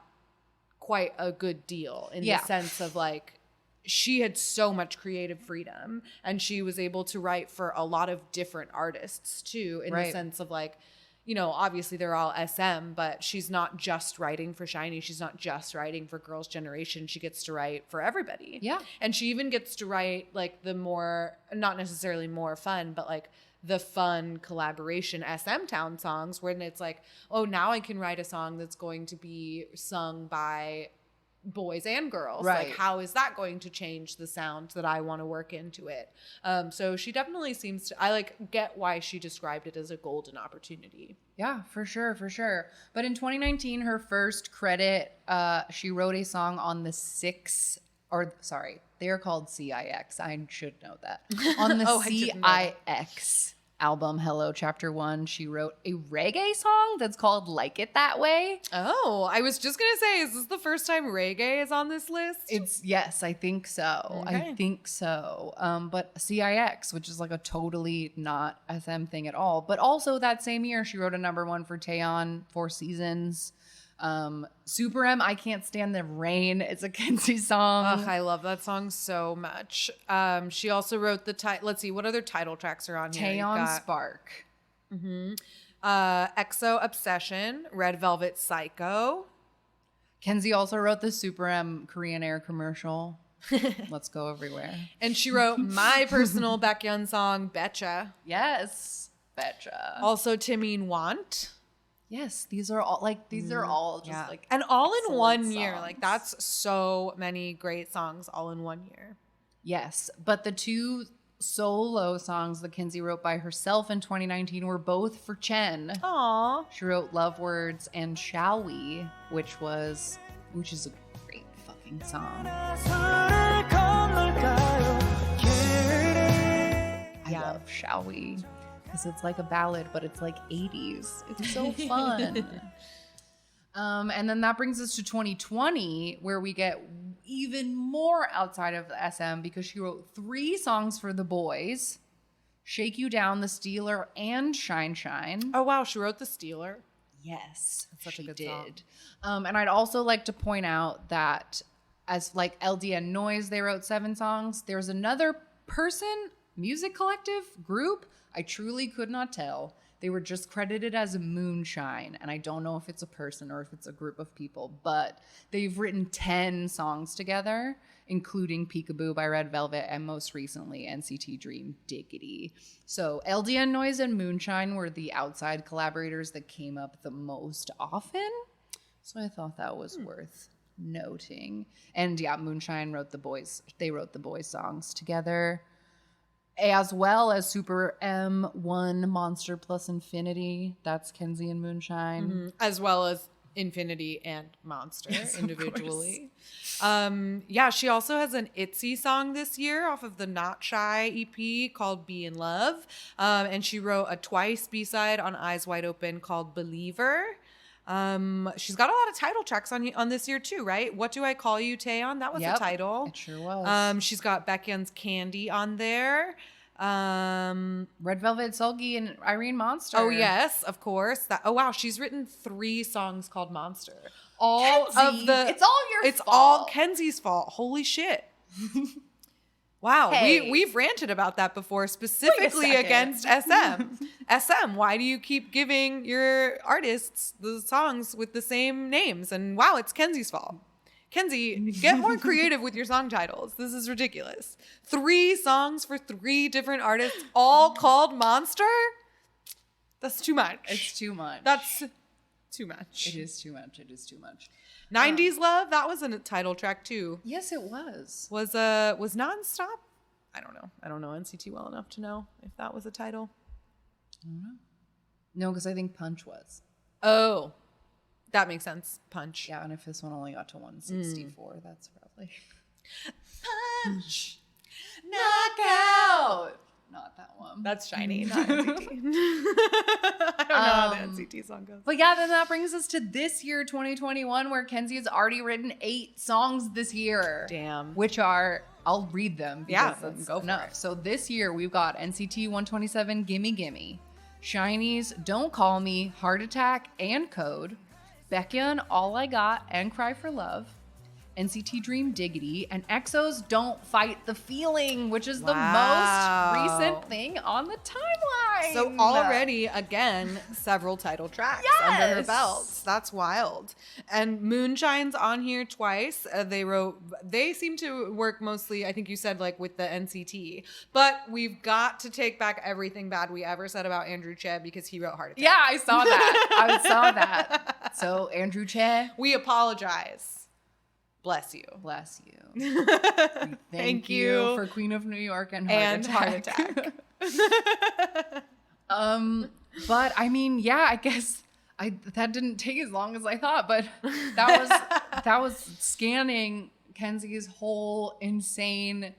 quite a good deal in the sense of like, she had so much creative freedom, and she was able to write for a lot of different artists too, in the sense of like, you know, obviously they're all SM, but she's not just writing for Shiny. She's not just writing for Girls' Generation. She gets to write for everybody. Yeah. And she even gets to write like the more, not necessarily more fun, but like the fun collaboration SM Town songs, when it's like, oh, now I can write a song that's going to be sung by boys and girls. Like, how is that going to change the sound that I want to work into it? So she definitely seems to, I like get why she described it as a golden opportunity. Yeah, for sure, for sure. But in 2019, her first credit, she wrote a song on the they're called CIX. I should know that. On the CIX album, Hello Chapter 1, she wrote a reggae song that's called Like It That Way. Oh, I was just going to say, is this the first time reggae is on this list? Yes, I think so. Okay. I think so. But CIX, which is like a totally not SM thing at all. But also that same year, she wrote a number one for Taeyeon, Four Seasons. Super M, I Can't Stand the Rain. It's a Kenzie song. Ugh, I love that song so much. She also wrote the let's see, what other title tracks are on here? Taeyeon Spark. EXO Obsession, Red Velvet Psycho. Kenzie also wrote the Super M Korean Air commercial. Let's go everywhere. And she wrote my personal Baekhyun song, Betcha. Yes, betcha. Also, Timeen Want. Yes, these are all just like and all in excellent one year. songs. Like that's so many great songs all in one year. Yes, but the two solo songs that Kenzie wrote by herself in 2019 were both for Chen. Aww. She wrote Love Words and Shall We, which is a great fucking song. I love Shall We because it's like a ballad, but it's like 80s. It's so fun. And then that brings us to 2020, where we get even more outside of the SM because she wrote 3 songs for the boys: Shake You Down, The Stealer, and Shine Shine. Oh wow, she wrote The Stealer. Yes, That's such a she good did. song. And I'd also like to point out that as like LDN Noise, they wrote 7 songs. There's another person, music collective, group, I truly could not tell. They were just credited as Moonshine, and I don't know if it's a person or if it's a group of people, but they've written 10 songs together, including Peekaboo by Red Velvet and most recently NCT Dream Diggity. So LDN Noise and Moonshine were the outside collaborators that came up the most often. So I thought that was worth noting. And yeah, Moonshine wrote the boys songs together, as well as Super M1 Monster plus Infinity. That's Kenzie and Moonshine. Mm-hmm. As well as Infinity and Monster individually. Yeah, she also has an ITZY song this year off of the Not Shy EP called Be in Love. And she wrote a Twice B-side on Eyes Wide Open called Believer. She's got a lot of title tracks on this year too, right? What Do I Call You, Taeyeon? That was the title. It sure was. She's got Baekhyun's Candy on there. Red Velvet, Seulgi, and Irene Monster. Oh yes, of course. Wow, she's written 3 songs called Monster. Kenzie, it's all your It's fault. all Kenzie's fault. Holy shit. Wow, Hey. we've ranted about that before, specifically second. against SM. SM, why do you keep giving your artists the songs with the same names? And wow, it's Kenzie's fault. Kenzie, get more creative with your song titles. This is ridiculous. 3 songs for 3 different artists, all called Monster? That's too much. It's too much. That's too much. It is too much. It is too much. 90s Love, that was a title track too. Yes, it was. Was Nonstop? I don't know. I don't know NCT well enough to know if that was a title. I don't know. No, because I think Punch was. Oh, that makes sense. Punch. Yeah, and if this one only got to 164, that's probably Punch. Knockout. Not that one. That's Shiny, not NCT. I don't know how the NCT song goes. But yeah, then that brings us to this year, 2021, where Kenzie has already written 8 songs this year. Damn. Which are, I'll read them. Yeah, because that's go for enough. it. So this year we've got NCT 127, Gimme Gimme, Shiny's Don't Call Me, Heart Attack, and Code, Baekhyun, All I Got, and Cry for Love, NCT Dream Diggity, and EXO's Don't Fight the Feeling, which is the most recent thing on the timeline. So already, again, several title tracks under her Yes. belt. That's wild. And Moonshine's on here twice. They seem to work mostly, I think you said, like with the NCT. But we've got to take back everything bad we ever said about Andrew Che because he wrote Heart Attack. Yeah, I saw that. I saw that. So Andrew Che, We apologize. Bless you. bless you. We Thank you. for Queen of New York and Heart Attack. But I mean, yeah, I guess that didn't take as long as I thought, but that was scanning Kenzie's whole insane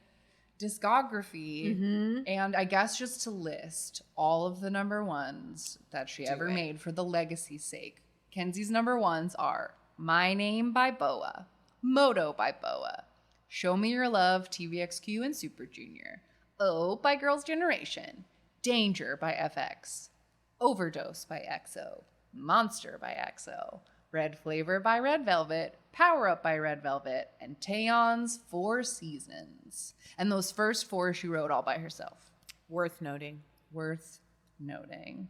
discography. And I guess just to list all of the number ones that she ever made for the legacy's sake. Kenzie's number ones are My Name by Boa, Moto by Boa, Show Me Your Love, TVXQ and Super Junior, Oh by Girls' Generation, Danger by FX, Overdose by EXO, Monster by EXO, Red Flavor by Red Velvet, Power Up by Red Velvet, and Taeyeon's 4 Seasons. And those first 4 she wrote all by herself. Worth noting. Worth noting.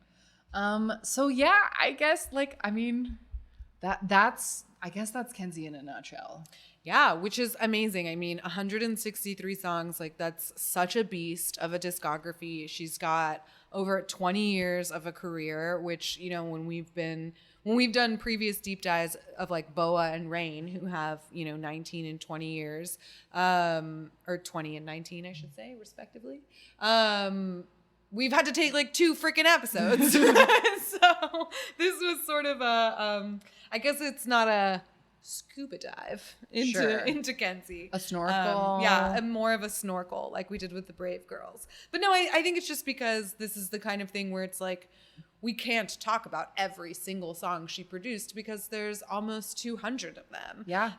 So yeah, I guess that's I guess that's Kenzie in a nutshell. Yeah, which is amazing. I mean, 163 songs, like that's such a beast of a discography. She's got over 20 years of a career, which, you know, when we've done previous deep dives of like Boa and Rain, who have, you know, 19 and 20 years, or 20 and 19, I should say, respectively. We've had to take like 2 freaking episodes. So this was sort of a, I guess it's not a scuba dive into Kenzie. A snorkel. Yeah, more of a snorkel like we did with the Brave Girls. But no, I think it's just because this is the kind of thing where it's like, we can't talk about every single song she produced because there's almost 200 of them. Yeah.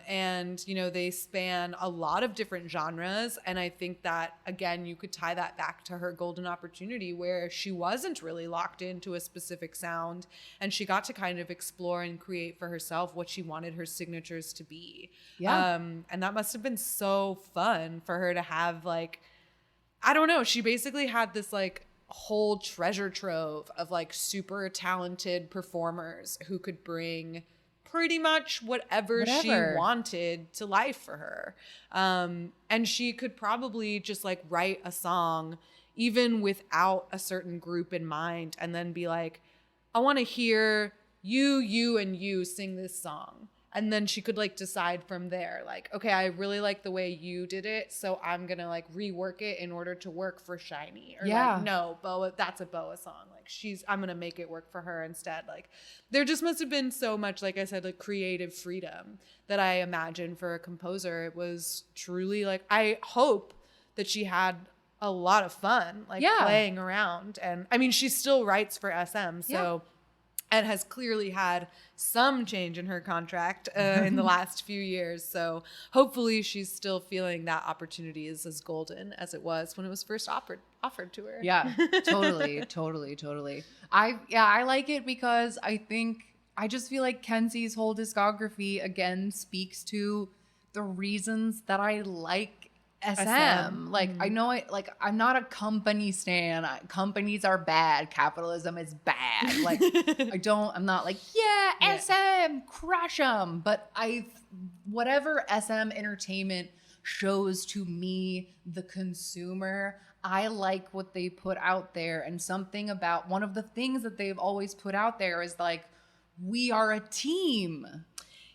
And, you know, they span a lot of different genres. And I think that, again, you could tie that back to her golden opportunity where she wasn't really locked into a specific sound and she got to kind of explore and create for herself what she wanted her signatures to be. Yeah. And that must have been so fun for her to have, like, I don't know, she basically had this, like, whole treasure trove of like super talented performers who could bring pretty much whatever she wanted to life for her. And she could probably just like write a song even without a certain group in mind and then be like, I want to hear you, and you sing this song. And then she could like decide from there, like, okay, I really like the way you did it, so I'm gonna like rework it in order to work for Shiny. Or like, no, Boa, that's a Boa song. Like I'm gonna make it work for her instead. Like there just must have been so much, like I said, like creative freedom that I imagine for a composer. It was truly like, I hope that she had a lot of fun, like playing around. And I mean, she still writes for SM, so. And has clearly had some change in her contract in the last few years. So hopefully she's still feeling that opportunity is as golden as it was when it was first offered to her. Yeah, totally. I like it because I just feel like Kenzie's whole discography again speaks to the reasons that I like SM. Like I know I'm not a company stan. Companies are bad. Capitalism is bad. Like I'm not like, SM, crush them. But whatever SM entertainment shows to me, the consumer, I like what they put out there. And something about one of the things that they've always put out there is like, we are a team.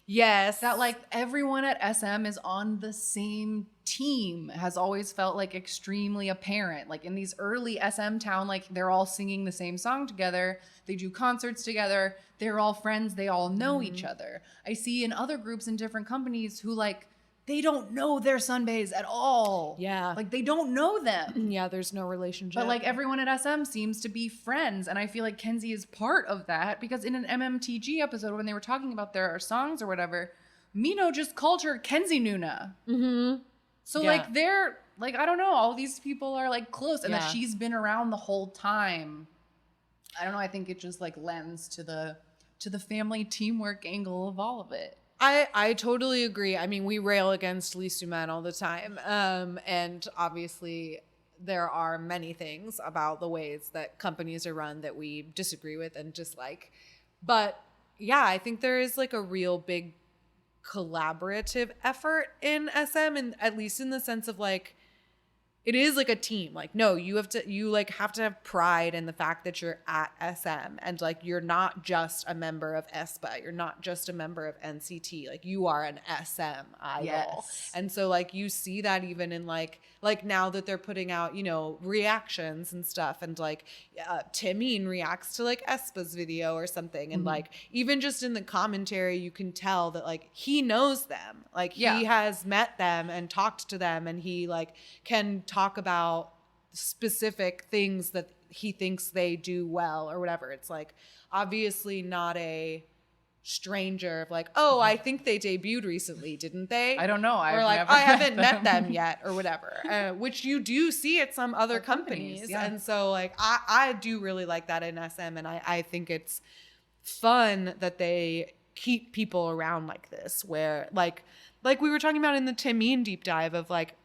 Yes. That like everyone at SM is on the same team has always felt like extremely apparent. Like in these early SM Town, like they're all singing the same song together. They do concerts together. They're all friends. They all know each other. I see in other groups in different companies who like, they don't know their sunbaes at all. Yeah. Like they don't know them. Yeah, there's no relationship. But like everyone at SM seems to be friends. And I feel like Kenzie is part of that because in an MMTG episode when they were talking about their songs or whatever, Mino just called her Kenzie Nuna. Mm-hmm. So like they're like, I don't know, all these people are like close and that she's been around the whole time. I don't know. I think it just like lends to the family teamwork angle of all of it. I totally agree. I mean, we rail against Lee Soo Man all the time. And obviously there are many things about the ways that companies are run that we disagree with and dislike. But yeah, I think there is like a real big collaborative effort in SM, and at least in the sense of like, it is like a team. Like, no, you have to have pride in the fact that you're at SM and like you're not just a member of aespa, you're not just a member of NCT, like you are an SM idol. Yes. And so like you see that even in like now that they're putting out, you know, reactions and stuff, and like Timeen reacts to like aespa's video or something, and like even just in the commentary you can tell that like he knows them, like he has met them and talked to them, and he like can talk about specific things that he thinks they do well or whatever. It's like obviously not a stranger of like, oh, I think they debuted recently, didn't they? I don't know. Or like, I haven't met them yet or whatever, which you do see at some other companies. Yeah. And so like, I do really like that in SM. And I think it's fun that they keep people around like this, where like we were talking about in the Timeen deep dive of like,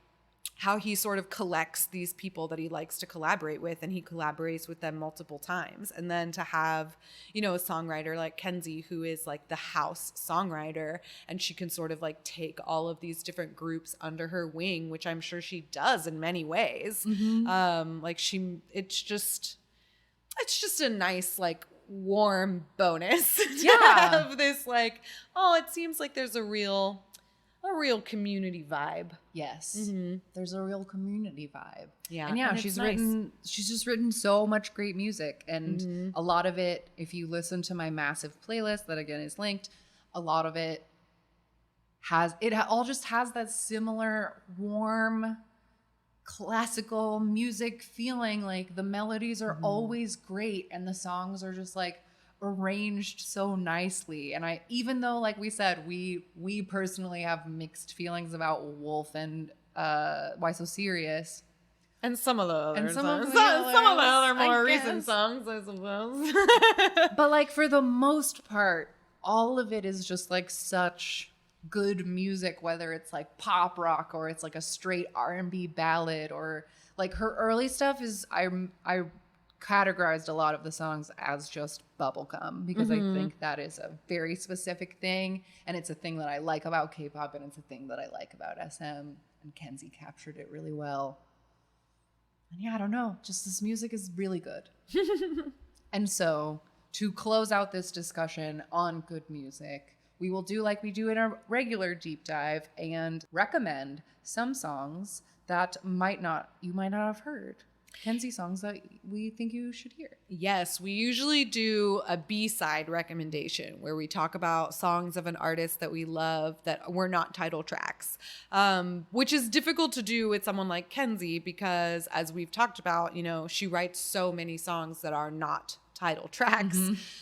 how he sort of collects these people that he likes to collaborate with, and he collaborates with them multiple times. And then to have, a songwriter like Kenzie, who is like the house songwriter, and she can sort of like take all of these different groups under her wing, which I'm sure she does in many ways. It's just a nice, like, warm bonus to have this, like, it seems like there's a real community vibe. Yes. There's a real community vibe. Yeah. And she's just written so much great music. And a lot of it, if you listen to my massive playlist that again is linked, a lot of it all just has that similar warm classical music feeling. Like the melodies are always great and the songs are just like arranged so nicely. And even though, like we said, we personally have mixed feelings about Wolf and Why So Serious, and some of the other and some of the other more I recent guess. songs, I suppose. But like for the most part, all of it is just like such good music, whether it's like pop rock or it's like a straight R&B ballad, or like her early stuff is I categorized a lot of the songs as just bubblegum because I think that is a very specific thing, and it's a thing that I like about K-pop, and it's a thing that I like about SM, and Kenzie captured it really well. And I don't know, just this music is really good. And so to close out this discussion on good music, we will do like we do in a regular deep dive and recommend some songs that you might not have heard. Kenzie, songs that we think you should hear. Yes, we usually do a B-side recommendation where we talk about songs of an artist that we love that were not title tracks, which is difficult to do with someone like Kenzie because, as we've talked about, she writes so many songs that are not title tracks.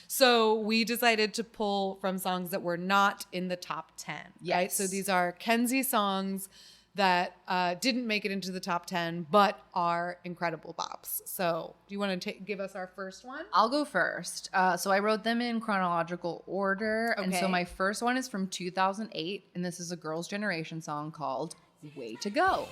So we decided to pull from songs that were not in the top 10. Yes. Right? So these are Kenzie songs that didn't make it into the top 10, but are incredible bops. So do you want to give us our first one? I'll go first. So I wrote them in chronological order. Okay. And so my first one is from 2008, and this is a Girls' Generation song called Way to Go.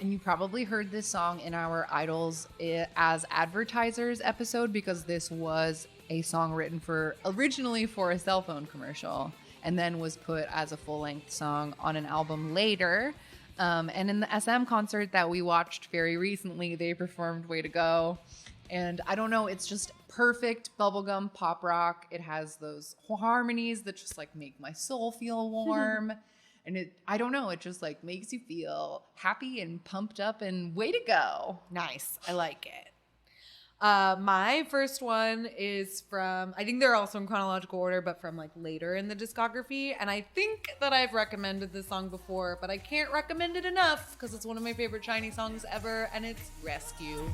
And you probably heard this song in our Idols as Advertisers episode because this was a song written originally for a cell phone commercial and then was put as a full-length song on an album later. And in the SM concert that we watched very recently, they performed Way to Go. And I don't know, it's just perfect bubblegum pop rock. It has those harmonies that just like make my soul feel warm. And I don't know, it just like makes you feel happy and pumped up and way to go. Nice. I like it. My first one is from, I think they're also in chronological order, but from like later in the discography. And I think that I've recommended this song before, but I can't recommend it enough because it's one of my favorite SHINee songs ever, and it's Rescue.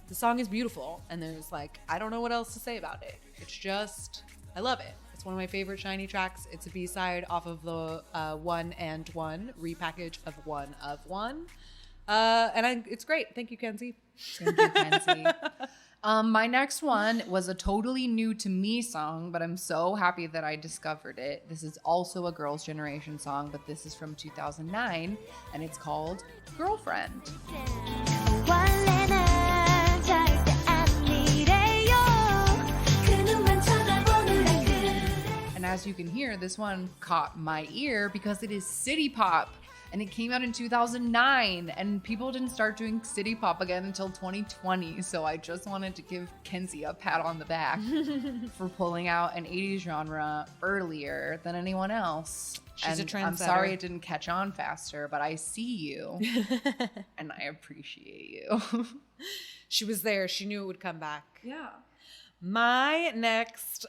The song is beautiful, and there's like, I don't know what else to say about it. It's just, I love it. It's one of my favorite SHINee tracks. It's a B-side off of the One and One repackage of One of One. It's great. Thank you, Kenzie. Thank you, Kenzie. My next one was a totally new to me song, but I'm so happy that I discovered it. This is also a Girls' Generation song, but this is from 2009, and it's called Girlfriend. And as you can hear, this one caught my ear because it is city pop, and it came out in 2009, and people didn't start doing city pop again until 2020. So I just wanted to give Kenzie a pat on the back for pulling out an 80s genre earlier than anyone else. She's a trendsetter. I'm sorry it didn't catch on faster, but I see you and I appreciate you. She was there. She knew it would come back. Yeah. My next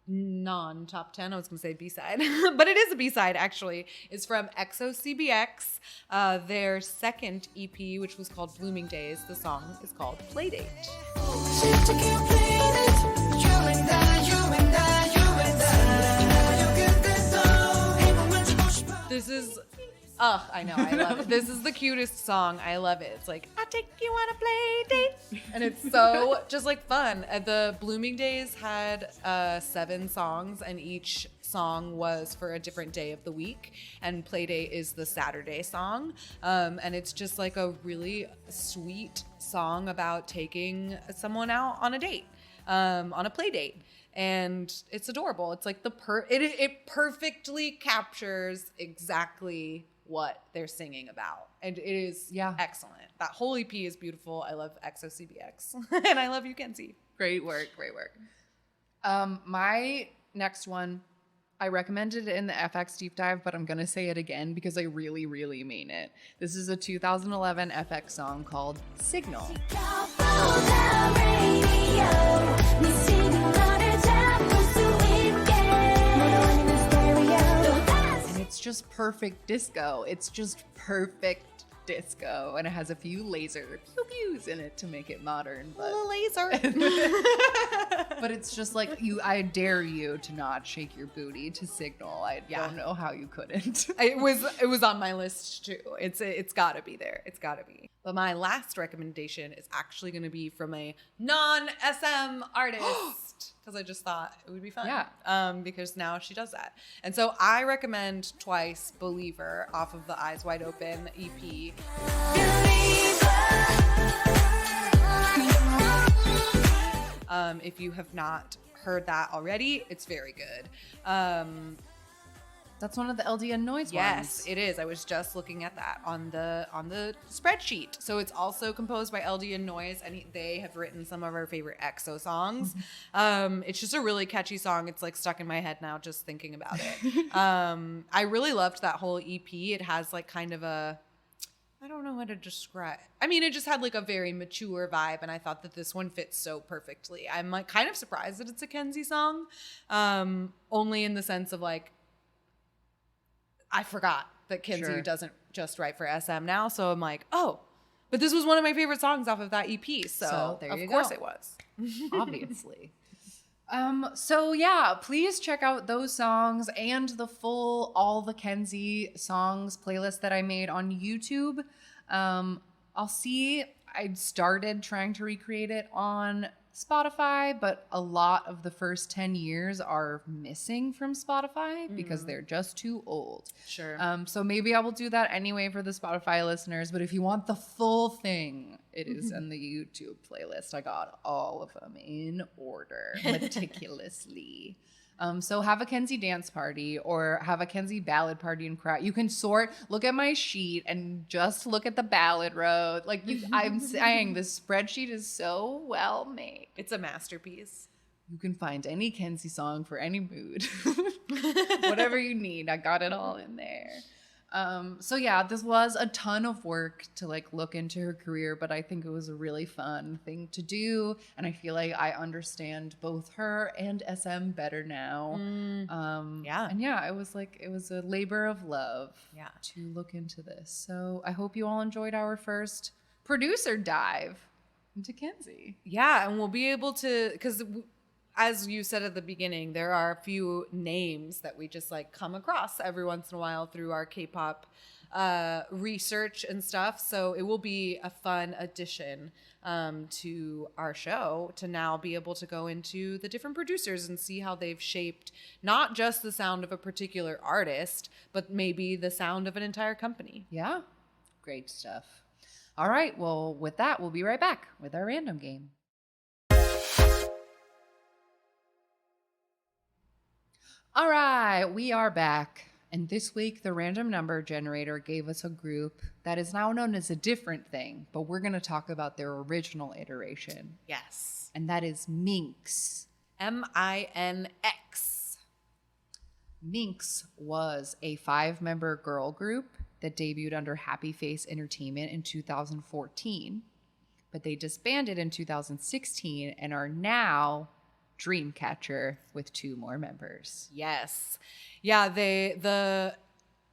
non-top 10, I was going to say B-side, but it is a B-side actually, is from EXO-CBX, their second EP, which was called Blooming Days. The song is called Playdate. This is Oh, I know. I love it. This is the cutest song. I love it. It's like, I take you on a play date. And it's so just like fun. The Blooming Days had 7 songs, and each song was for a different day of the week. And Playdate is the Saturday song. And it's just like a really sweet song about taking someone out on a date, on a play date. And it's adorable. It's like it perfectly captures exactly what they're singing about. And it is excellent. That whole EP is beautiful. I love XOCBX. And I love you, Kenzie. Great work. My next one, I recommended it in the FX deep dive, but I'm going to say it again because I really, really mean it. This is a 2011 FX song called Signal. It's just perfect disco. It's just perfect disco, and it has a few laser pew-pews in it to make it modern. But laser. But it's just like I dare you to not shake your booty to Signal. I don't know how you couldn't. It was on my list too. It's got to be there. It's got to be. But my last recommendation is actually going to be from a non-SM artist because I just thought it would be fun. Yeah. Because now she does that. And so I recommend Twice Believer off of the Eyes Wide Open EP. If you have not heard that already, it's very good. That's one of the LDN Noise ones. Yes, it is. I was just looking at that on the spreadsheet. So it's also composed by LDN Noise, and they have written some of our favorite EXO songs. It's just a really catchy song. It's like stuck in my head now just thinking about it. I really loved that whole EP. It has like kind of a, I don't know how to describe. I mean, it just had like a very mature vibe, and I thought that this one fits so perfectly. I'm like kind of surprised that it's a Kenzie song, only in the sense of like, I forgot that Kenzie doesn't just write for SM now. So I'm like, oh, but this was one of my favorite songs off of that EP. So there you of course go. it was. Obviously. So yeah, please check out those songs and the full All the Kenzie songs playlist that I made on YouTube. I started trying to recreate it on Spotify, but a lot of the first 10 years are missing from Spotify because they're just too old. Sure. So maybe I will do that anyway for the Spotify listeners, but if you want the full thing, it is in the YouTube playlist. I got all of them in order meticulously. So have a Kenzie dance party or have a Kenzie ballad party and cry. You can look at my sheet and just look at the ballad road. I'm saying this spreadsheet is so well made. It's a masterpiece. You can find any Kenzie song for any mood. Whatever you need, I got it all in there. So yeah, this was a ton of work to like look into her career, but I think it was a really fun thing to do. And I feel like I understand both her and SM better now. Yeah. And yeah, it was a labor of love to look into this. So I hope you all enjoyed our first producer dive into Kenzie. Yeah. And we'll be able to, because as you said at the beginning, there are a few names that we just like come across every once in a while through our K-pop research and stuff. So it will be a fun addition to our show to now be able to go into the different producers and see how they've shaped not just the sound of a particular artist, but maybe the sound of an entire company. Yeah, great stuff. All right, well, with that, we'll be right back with our random game. All right, we are back. And this week, the random number generator gave us a group that is now known as a different thing, but we're going to talk about their original iteration. Yes. And that is Minx. MINX. Minx was a 5-member girl group that debuted under Happy Face Entertainment in 2014, but they disbanded in 2016 and are now Dreamcatcher with 2 more members. Yes. Yeah, the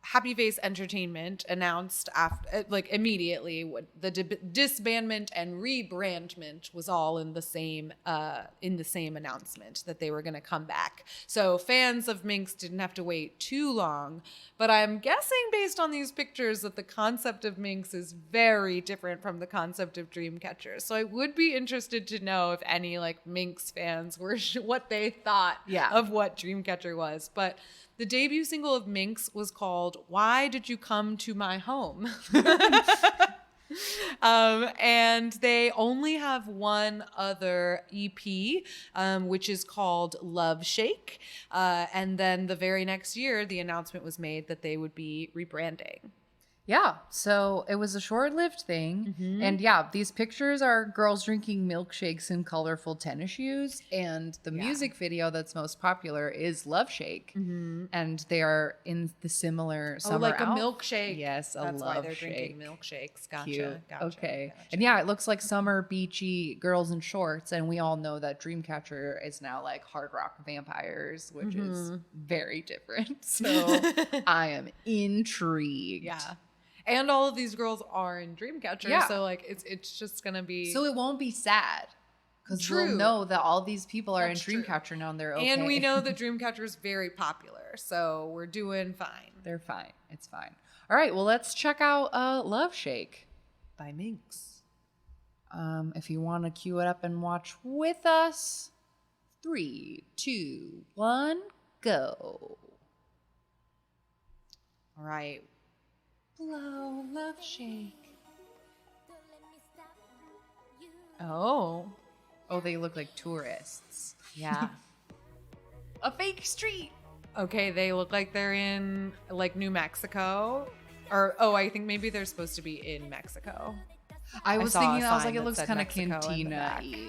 Happy Face Entertainment announced after, like, immediately, what the disbandment and rebrandment was all in the same announcement that they were going to come back. So fans of Minx didn't have to wait too long. But I'm guessing, based on these pictures, that the concept of Minx is very different from the concept of Dreamcatcher. So I would be interested to know if any like Minx fans were what they thought of what Dreamcatcher was. But the debut single of Minx was called "Why Did You Come to My Home?" And they only have one other EP, which is called Love Shake. And then the very next year, the announcement was made that they would be rebranding. Yeah, so it was a short-lived thing. And yeah, these pictures are girls drinking milkshakes in colorful tennis shoes. And the music video that's most popular is Love Shake. And they are in the similar summer a milkshake. Yes, That's love why they're shake. drinking milkshakes. Gotcha. Cute. Gotcha. Okay. Gotcha. And yeah, it looks like summer beachy girls in shorts. And we all know that Dreamcatcher is now like hard rock vampires, which is very different. So I am intrigued. Yeah. And all of these girls are in Dreamcatcher, Yeah. so like it's just gonna be. So it won't be sad because True. we'll know that all these people are That's in true. Dreamcatcher now and they're okay. And we know that Dreamcatcher is very popular, so we're doing fine. They're fine. It's fine. All right, well, let's check out Love Shake. By Minx. If you want to cue it up and watch with us, 3, 2, 1, go. All right. Blow, Love Shake. Oh. Oh, they look like tourists. Yeah. A fake street. Okay, they look like they're in like New Mexico. Or I think maybe they're supposed to be in Mexico. I was saw a thinking, I was sign like, it that looks said kind of Mexico in the cantina-y.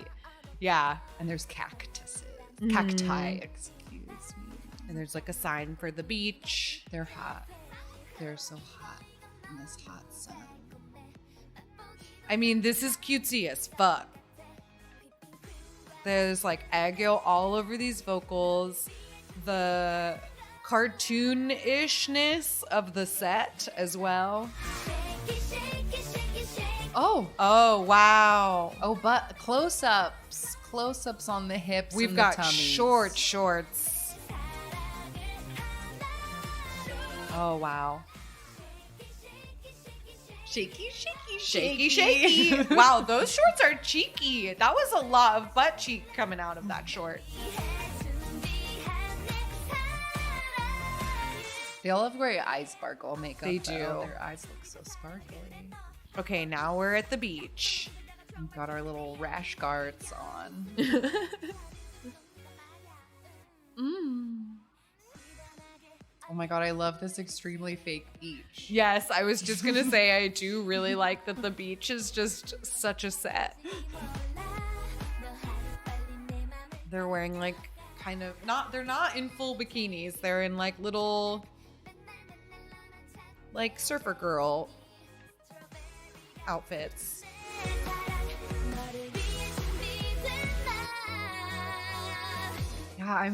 Yeah. And there's cactuses. Cacti, excuse me. And there's like a sign for the beach. They're hot. They're so hot in this hot sun. I mean, this is cutesy as fuck. There's like egg yolk all over these vocals. The cartoon-ishness of the set as well. Oh, Wow. oh, but close-ups on the hips. We've and got the tummies. short shorts. Oh, wow. Shaky, shaky, Shaky, shaky. Wow, those shorts are cheeky. That was a lot of butt cheek coming out of that short. They all have great eye sparkle makeup. They though. do. Their eyes look so sparkly. Okay, now we're at the beach. We've got our little rash guards on. Oh my god, I love this extremely fake beach. Yes, I was just gonna say I do really like that the beach is just such a set. They're wearing like kind of they're not in full bikinis. They're in like little like surfer girl outfits. Yeah,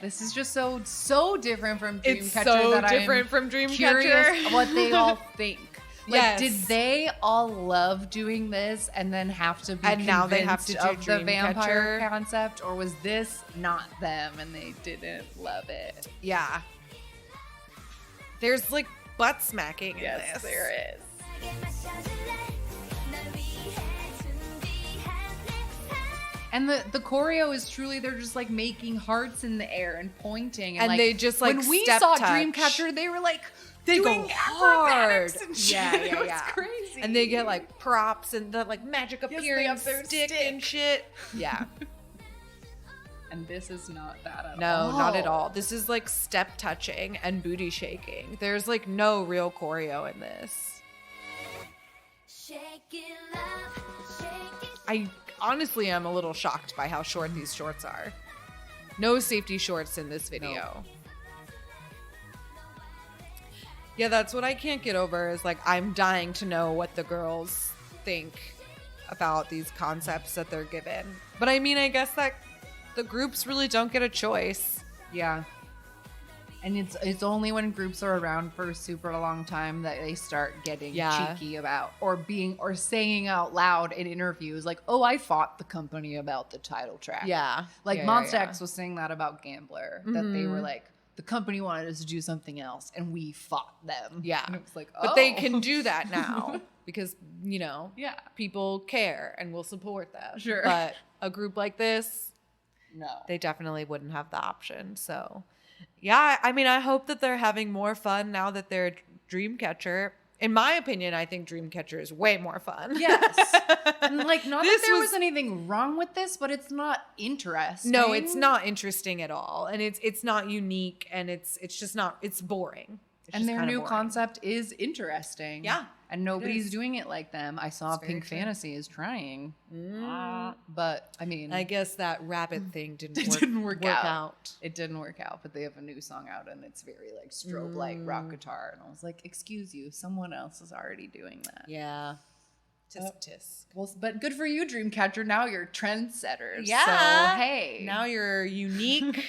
this is just so different from Dreamcatcher. It's so that different I'm from Dreamcatcher. Curious what they all think. Like, Yes. did they all love doing this and then have to be And now they have to convinced do of the vampire Dreamcatcher? concept, or was this not them and they didn't love it? Yeah. There's like butt smacking in Yes, this. there is. And the choreo is truly, they're just like making hearts in the air and pointing. And like, they just, like, when we step saw touch. Dreamcatcher, they were like, They doing go hard. acrobatics and shit. Yeah, It yeah, was yeah. crazy. And they get like props and the like magic Yes, they appearing have their stick and shit. Yeah. And this is not that at No, all. not at all. This is like step touching and booty shaking. There's like no real choreo in this. I honestly am a little shocked by how short these shorts are. No safety shorts in this video. Yeah, that's what I can't get over is like I'm dying to know what the girls think about these concepts that they're given. But I mean, I guess that the groups really don't get a choice. Yeah. And it's only when groups are around for a super long time that they start getting cheeky about or saying out loud in interviews like, "Oh, I fought the company about the title track." Yeah. Like Yeah, Monsta yeah. X was saying that about Gambler, that they were like, the company wanted us to do something else and we fought them. Yeah. And it was like, But they can do that now because, Yeah. people care and will support them. Sure. But a group like this, No. they definitely wouldn't have the option. So, yeah, I mean, I hope that they're having more fun now that they're Dreamcatcher. In my opinion, I think Dreamcatcher is way more fun. Yes. And like, not This that there was- was anything wrong with this, but it's not interesting. No, it's not interesting at all, and it's not unique, and it's just not. It's boring. It's And just their kinda new boring. concept is interesting. Yeah, And nobody's is. doing it like them. I saw It's very Pink true. Fantasy is trying. But I mean, I guess that rabbit thing didn't It work, didn't work out. out. it didn't work out, but they have a new song out and it's very like strobe light rock guitar. And I was like, excuse you, someone else is already doing that. Yeah. Tisk. Well, but good for you, Dreamcatcher. Now you're trendsetters. Yeah. So, hey. Now you're unique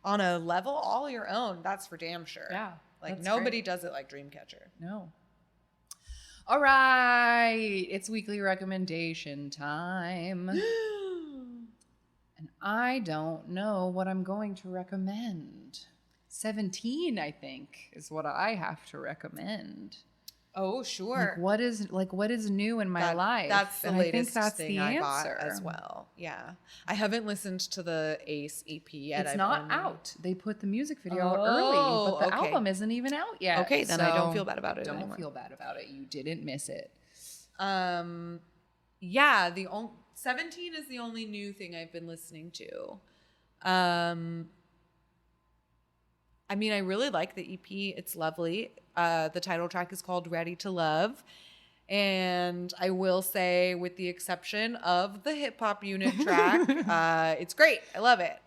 on a level all your own. That's for damn sure. Yeah. Like that's nobody great. does it like Dreamcatcher. No. All right. It's weekly recommendation time. And I don't know what I'm going to recommend. 17, I think, is what I have to recommend. Oh, sure. What is new in my life? That's the And latest I think that's thing the I bought answer as well. Yeah. I haven't listened to the Ace EP yet. It's I've not only- out. They put the music video out Oh, early, but the okay. album isn't even out yet. Okay, then I don't So feel bad about it Don't anymore. feel bad about it. You didn't miss it. Yeah, 17 is the only new thing I've been listening to. I mean, I really like the EP. It's lovely. The title track is called Ready to Love. And I will say, with the exception of the hip hop unit track, it's great. I love it.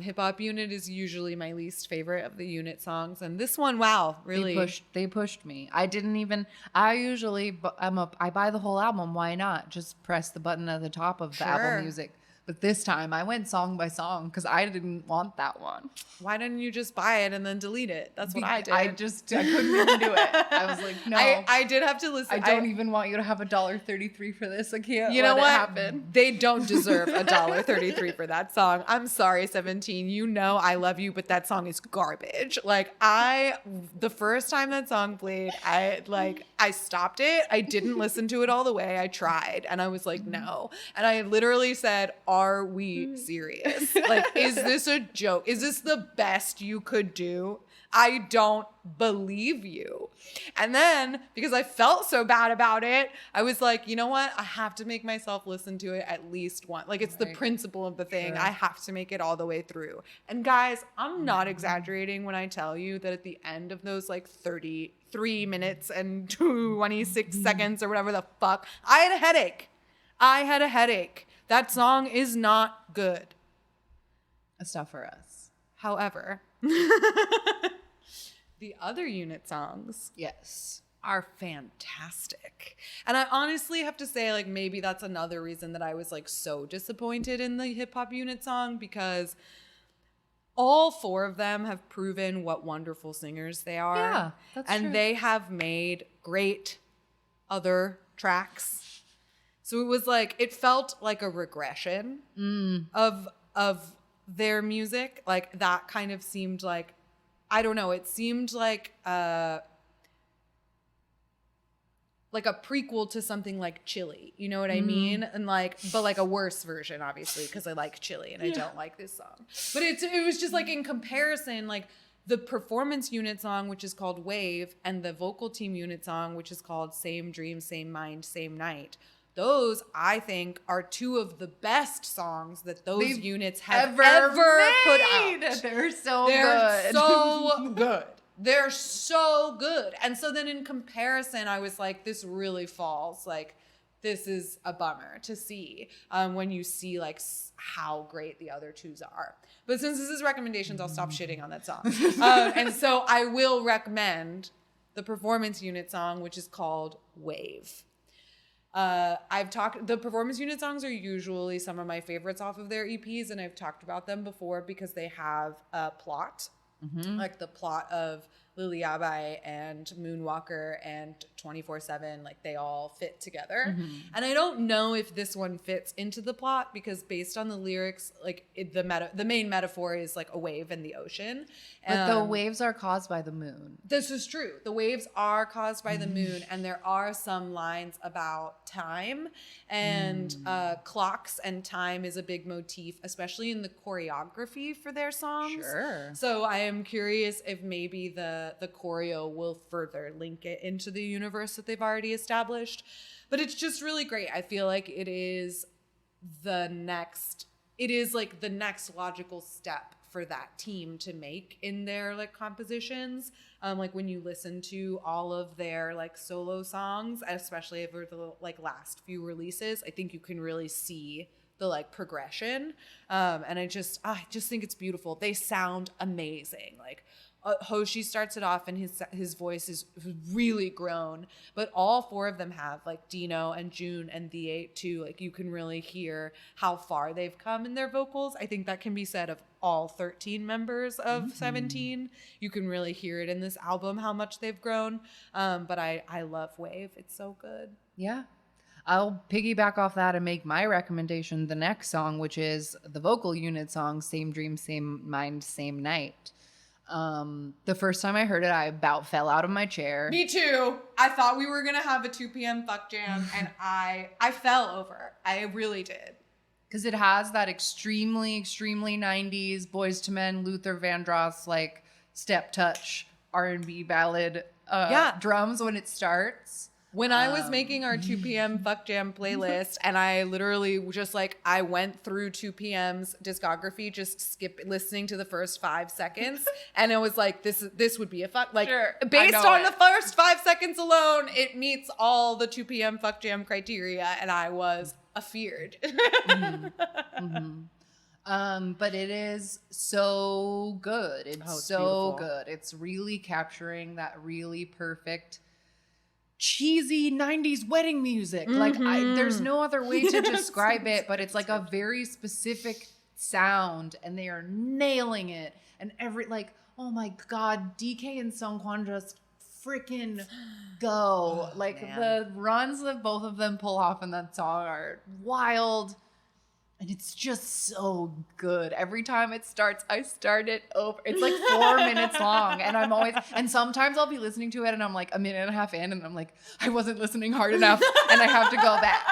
Hip hop unit is usually my least favorite of the unit songs. And this one, wow, really. They pushed me. I didn't even. I usually. I buy the whole album. Why not? Just press the button at the top of the Sure. album music. But this time I went song by song because I didn't want that one. Why didn't you just buy it and then delete it? That's what I did. I couldn't even do it. I was like, no. I did have to listen. I don't even want you to have $1.33 for this. I can't. You know let what? It happen. They don't deserve $1.33 for that song. I'm sorry, 17. You know I love you, but that song is garbage. Like the first time that song played, I stopped it. I didn't listen to it all the way. I tried, and I was like, no. And I literally said, "Are we serious? Like, is this a joke? Is this the best you could do? I don't believe you." And then, because I felt so bad about it, I was like, you know what? I have to make myself listen to it at least once. Like, it's the principle of the thing. Sure. I have to make it all the way through. And guys, I'm not exaggerating when I tell you that at the end of those like 33 minutes and 26 seconds or whatever the fuck, I had a headache. That song is not good. It's not for us. However, the other unit songs Yes. are fantastic. And I honestly have to say, like, maybe that's another reason that I was like so disappointed in the hip hop unit song, because all four of them have proven what wonderful singers they are. Yeah, that's and true. they have made great other tracks. So it was like, it felt like a regression of their music. Like, that kind of seemed like, I don't know, it seemed like a prequel to something like Chili. You know what I mean? And like, but like a worse version, obviously, because I like Chili and I don't like this song. But it was just like, in comparison, like the performance unit song, which is called Wave, and the vocal team unit song, which is called Same Dream, Same Mind, Same Night. Those, I think, are two of the best songs that those units have ever put out. They're so They're good. so good. They're so good. And so then in comparison, I was like, this really falls. Like, this is a bummer to see when you see like how great the other twos are. But since this is recommendations, I'll stop shitting on that song. And so I will recommend the performance unit song, which is called Wave. The performance unit songs are usually some of my favorites off of their EPs, and I've talked about them before because they have a plot like the plot of Lily Yabai and Moonwalker and 24/7, like they all fit together. And I don't know if this one fits into the plot because based on the lyrics, like the main metaphor is like a wave in the ocean. But the waves are caused by the moon. This is true. The waves are caused by the moon, and there are some lines about time and clocks, and time is a big motif, especially in the choreography for their songs. Sure. So I am curious if maybe the choreo will further link it into the universe that they've already established. But it's just really great. I feel like it is like the next logical step for that team to make in their like compositions. Like when you listen to all of their like solo songs, especially over the like last few releases, I think you can really see the like progression. And I just think it's beautiful. They sound amazing. Like Hoshi starts it off and his voice is really grown, but all four of them have, like Dino and June and The 8 too. Like you can really hear how far they've come in their vocals. I think that can be said of all 13 members of 17. You can really hear it in this album how much they've grown. But I love Wave. It's so good. Yeah. I'll piggyback off that and make my recommendation the next song, which is the vocal unit song, Same Dream, Same Mind, Same Night. The first time I heard it, I about fell out of my chair. Me too. I thought we were going to have a 2 p.m. fuck jam, and I fell over. I really did. Because it has that extremely, extremely 90s Boyz II Men, Luther Vandross, like step touch R&B ballad drums when it starts. When I was making our 2 p.m. Fuck Jam playlist, and I literally just like, I went through 2 p.m.'s discography, just listening to the first 5 seconds. And it was like, this would be a fuck. Like, sure, based on the first 5 seconds alone, it meets all the 2 p.m. Fuck Jam criteria. And I was afeared. But it is so good. It's so beautiful. good. It's really capturing that really perfect cheesy 90s wedding music. Like there's no other way to describe it, but it's like a very specific sound and they are nailing it. And oh my God, DK and Seungkwan just freaking go. The runs that both of them pull off in that song are wild. And it's just so good. Every time it starts, I start it over. It's like 4 minutes long. And sometimes I'll be listening to it and I'm like a minute and a half in and I'm like, I wasn't listening hard enough. And I have to go back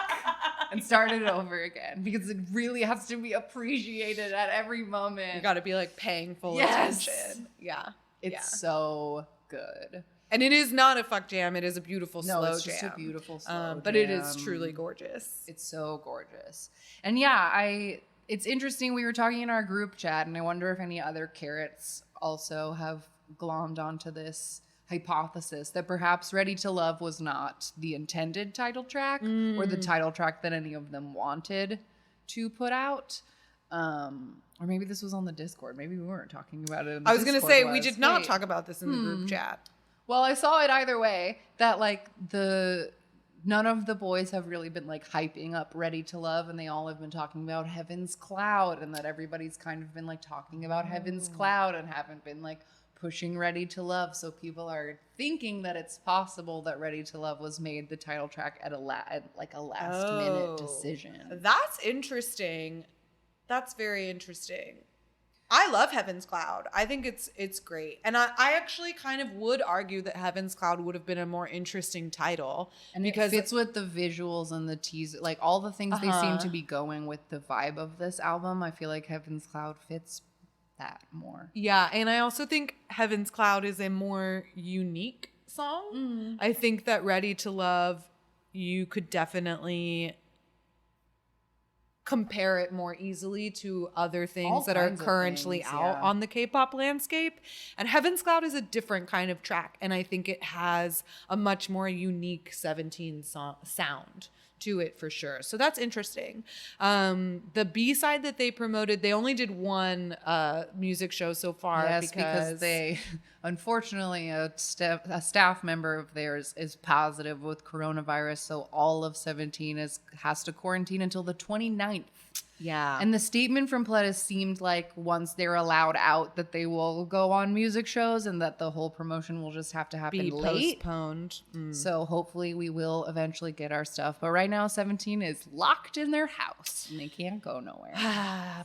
and start it over again because it really has to be appreciated at every moment. You got to be like paying full attention. Yeah. It's so good. And it is not a fuck jam. It is a beautiful slow jam. It's just a beautiful slow jam. But it is truly gorgeous. It's so gorgeous. And yeah, it's interesting. We were talking in our group chat, and I wonder if any other carrots also have glommed onto this hypothesis that perhaps Ready to Love was not the intended title track or the title track that any of them wanted to put out. Or maybe this was on the Discord. Maybe we weren't talking about it in the I was going to Discord say, we did not talk about this in the group chat. Well, I saw it either way, that like none of the boys have really been like hyping up Ready to Love, and they all have been talking about Heaven's Cloud, and that everybody's kind of been like talking about Heaven's Cloud and haven't been like pushing Ready to Love. So people are thinking that it's possible that Ready to Love was made the title track at a last minute decision. That's interesting. That's very interesting. I love Heaven's Cloud. I think it's great. And I actually kind of would argue that Heaven's Cloud would have been a more interesting title. And because it fits with the visuals and the teaser, like all the things they seem to be going with the vibe of this album. I feel like Heaven's Cloud fits that more. Yeah, and I also think Heaven's Cloud is a more unique song. I think that Ready to Love, you could definitely compare it more easily to other things that are currently out on the K-pop landscape. And Heaven's Cloud is a different kind of track, and I think it has a much more unique 17 sound to it for sure. So that's interesting. The B-side that they promoted, they only did one music show so far. Yes, because they, unfortunately, a staff member of theirs is positive with coronavirus, so all of 17 has to quarantine until the 29th. Yeah. And the statement from Pledis seemed like once they're allowed out that they will go on music shows and that the whole promotion will just have to happen be late. postponed. So hopefully we will eventually get our stuff. But right now 17 is locked in their house and they can't go nowhere.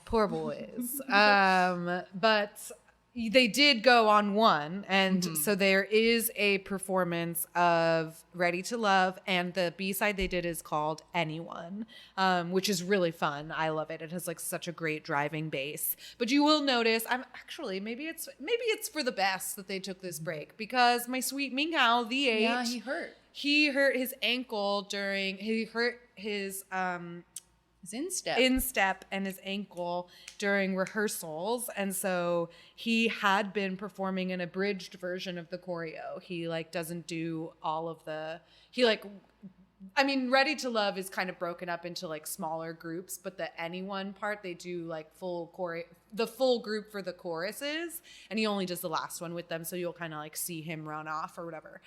Poor boys. But they did go on one, and so there is a performance of Ready to Love, and the B-side they did is called Anyone, which is really fun. I love it. It has like such a great driving bass. But you will notice, maybe it's for the best that they took this break, because my sweet Mingao, the 8, Yeah, he hurt his ankle he hurt his instep and his ankle during rehearsals, and so he had been performing an abridged version of the choreo. He like doesn't do all of the Ready to Love is kind of broken up into like smaller groups, but the Anyone part they do like the full group for the choruses, and he only does the last one with them, so you'll kind of like see him run off or whatever.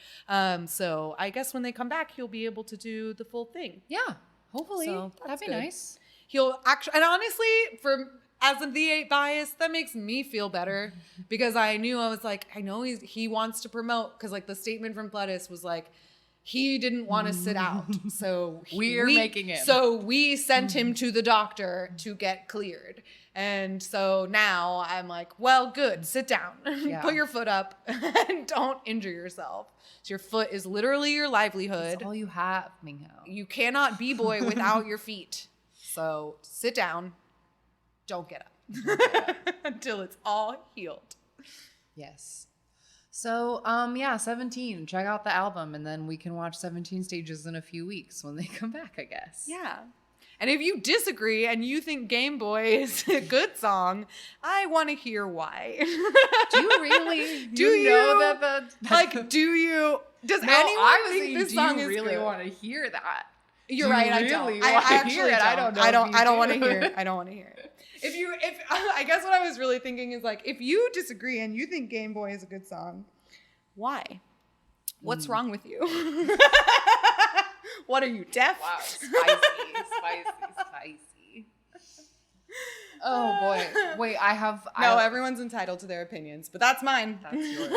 So I guess when they come back he'll be able to do the full thing. Yeah. Hopefully. So that'd be good. nice. He'll actually, and honestly, as a V8 bias, that makes me feel better, because I know he wants to promote, because like the statement from Pledis was like, he didn't want to sit out. So we're making him. So we sent him to the doctor to get cleared. And so now I'm like, well, good, sit down, put your foot up and don't injure yourself. So your foot is literally your livelihood. That's all you have, Mingho. You cannot b-boy without your feet. So sit down, don't get up until it's all healed. Yes. So, 17. Check out the album, and then we can watch 17 Stages in a few weeks when they come back, I guess. Yeah. And if you disagree and you think Game Boy is a good song, I want to hear why. Do you really? Do you know that do you? Does no, anyone think think this this song you is really good? want to hear that? You're Do right. you I really don't. want I to actually hear it? I don't know. I don't. if you I don't do. want to hear it. I don't want to hear it. If I guess what I was really thinking is like, if you disagree and you think Game Boy is a good song, why? What's wrong with you? What are you, deaf? Wow, spicy. Oh boy. Wait, Everyone's entitled to their opinions, but that's mine. That's yours.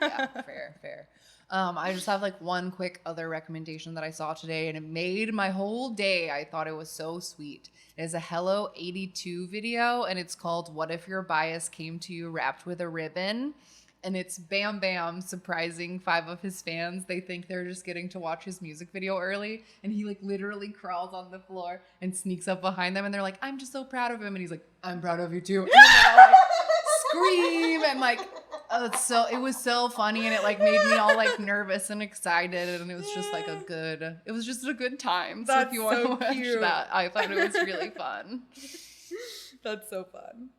Yeah, fair. I just have like one quick other recommendation that I saw today, and it made my whole day. I thought it was so sweet. It is a Hello 82 video, and it's called What If Your Bias Came to You Wrapped with a Ribbon? And it's Bam Bam surprising 5 of his fans. They think they're just getting to watch his music video early. And he like literally crawls on the floor and sneaks up behind them. And they're like, I'm just so proud of him. And he's like, I'm proud of you too. And they all like scream and like, it was so funny. And it like made me all like nervous and excited. And it was just like a good time. So That's if you want so to watch cute. that, I thought it was really fun. That's so fun.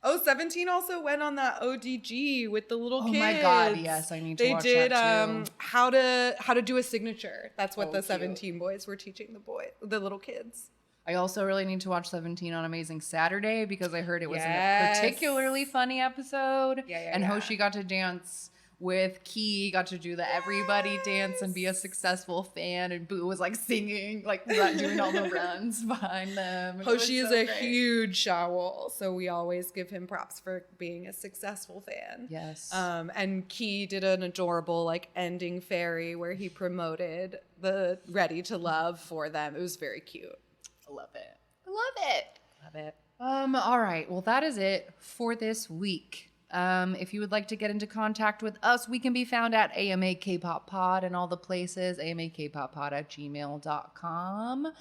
Oh, 17 also went on that ODG with the little kids. Oh my God, yes, I need to watch that too. how to do a signature. That's what the cute. 17 boys were teaching the little kids. I also really need to watch 17 on Amazing Saturday, because I heard it was Yes. a particularly funny episode. And yeah. Hoshi got to dance with Key, got to do the everybody dance and be a successful fan, and Boo was like singing, like doing all the runs behind them. Hoshi is a huge Shawol, so we always give him props for being a successful fan. Yes. And Key did an adorable like ending fairy where he promoted the Ready to Love for them. It was very cute. I love it. Love it. All right. Well, that is it for this week. If you would like to get into contact with us, we can be found at AMAK K-Pop Pod and all the places, amakpoppod@gmail.com.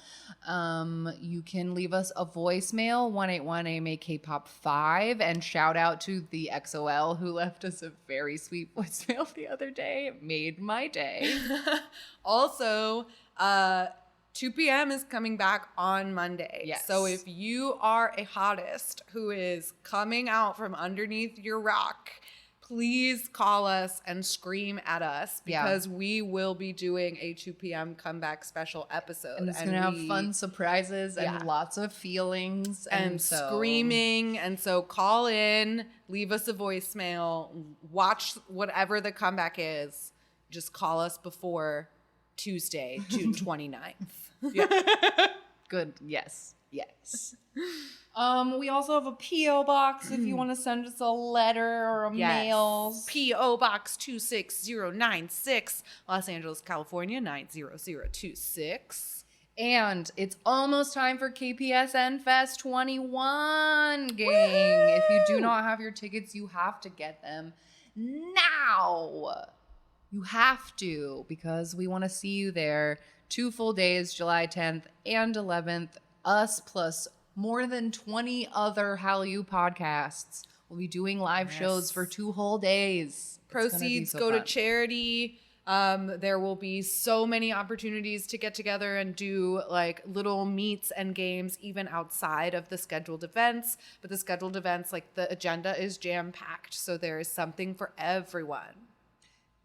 You can leave us a voicemail, 181-AMAK-K-Pop-5, and shout out to the XOL who left us a very sweet voicemail the other day. It made my day. Also, 2 p.m. is coming back on Monday. Yes. So if you are a hottest who is coming out from underneath your rock, please call us and scream at us, because we will be doing a 2 p.m. comeback special episode. And it's going to have fun surprises and lots of feelings. And screaming. And so call in, leave us a voicemail, watch whatever the comeback is. Just call us before Tuesday, June 29th. Yeah. Good. Yes. Yes. We also have a P.O. box if you want to send us a letter or a mail. P.O. Box 26096, Los Angeles, California, 90026. And it's almost time for KPSN Fest 21, gang. If you do not have your tickets, you have to get them now. You have to, because we want to see you there. 2 full days, July 10th and 11th. Us plus more than 20 other Hallyu podcasts will be doing live shows for 2 whole days. Proceeds go to charity. There will be so many opportunities to get together and do like little meets and games even outside of the scheduled events. But the scheduled events, like the agenda is jam-packed. So there is something for everyone.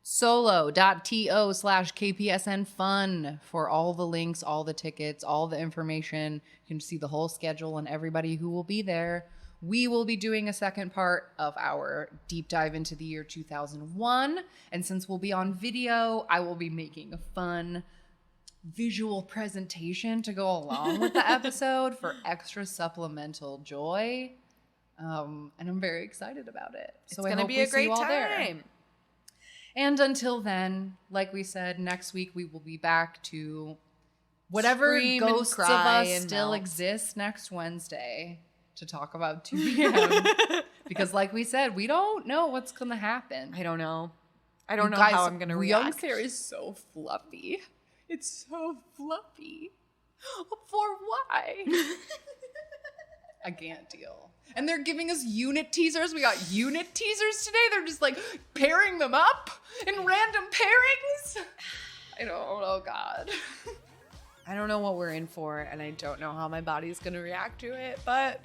Solo.to/KPSN fun for all the links, all the tickets, all the information. You can see the whole schedule and everybody who will be there. We will be doing a second part of our deep dive into the year 2001. And since we'll be on video, I will be making a fun visual presentation to go along with the episode for extra supplemental joy. And I'm very excited about it. So it's going to be a great time. And until then, like we said, next week we will be back to whatever Scream ghosts and of cry us and still melt. exist next Wednesday to talk about 2 p.m. Because like we said, we don't know what's going to happen. I don't know. I don't know how I'm going to react. Young's hair is so fluffy. It's so fluffy. For why? I can't deal. And they're giving us unit teasers. We got unit teasers today. They're just like pairing them up in random pairings. I don't know, God. I don't know what we're in for, and I don't know how my body's going to react to it, but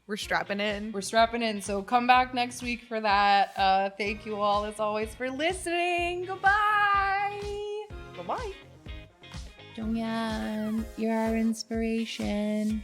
we're strapping in. We're strapping in. So come back next week for that. Thank you all, as always, for listening. Goodbye. Bye-bye. Jonghyun, you're our inspiration.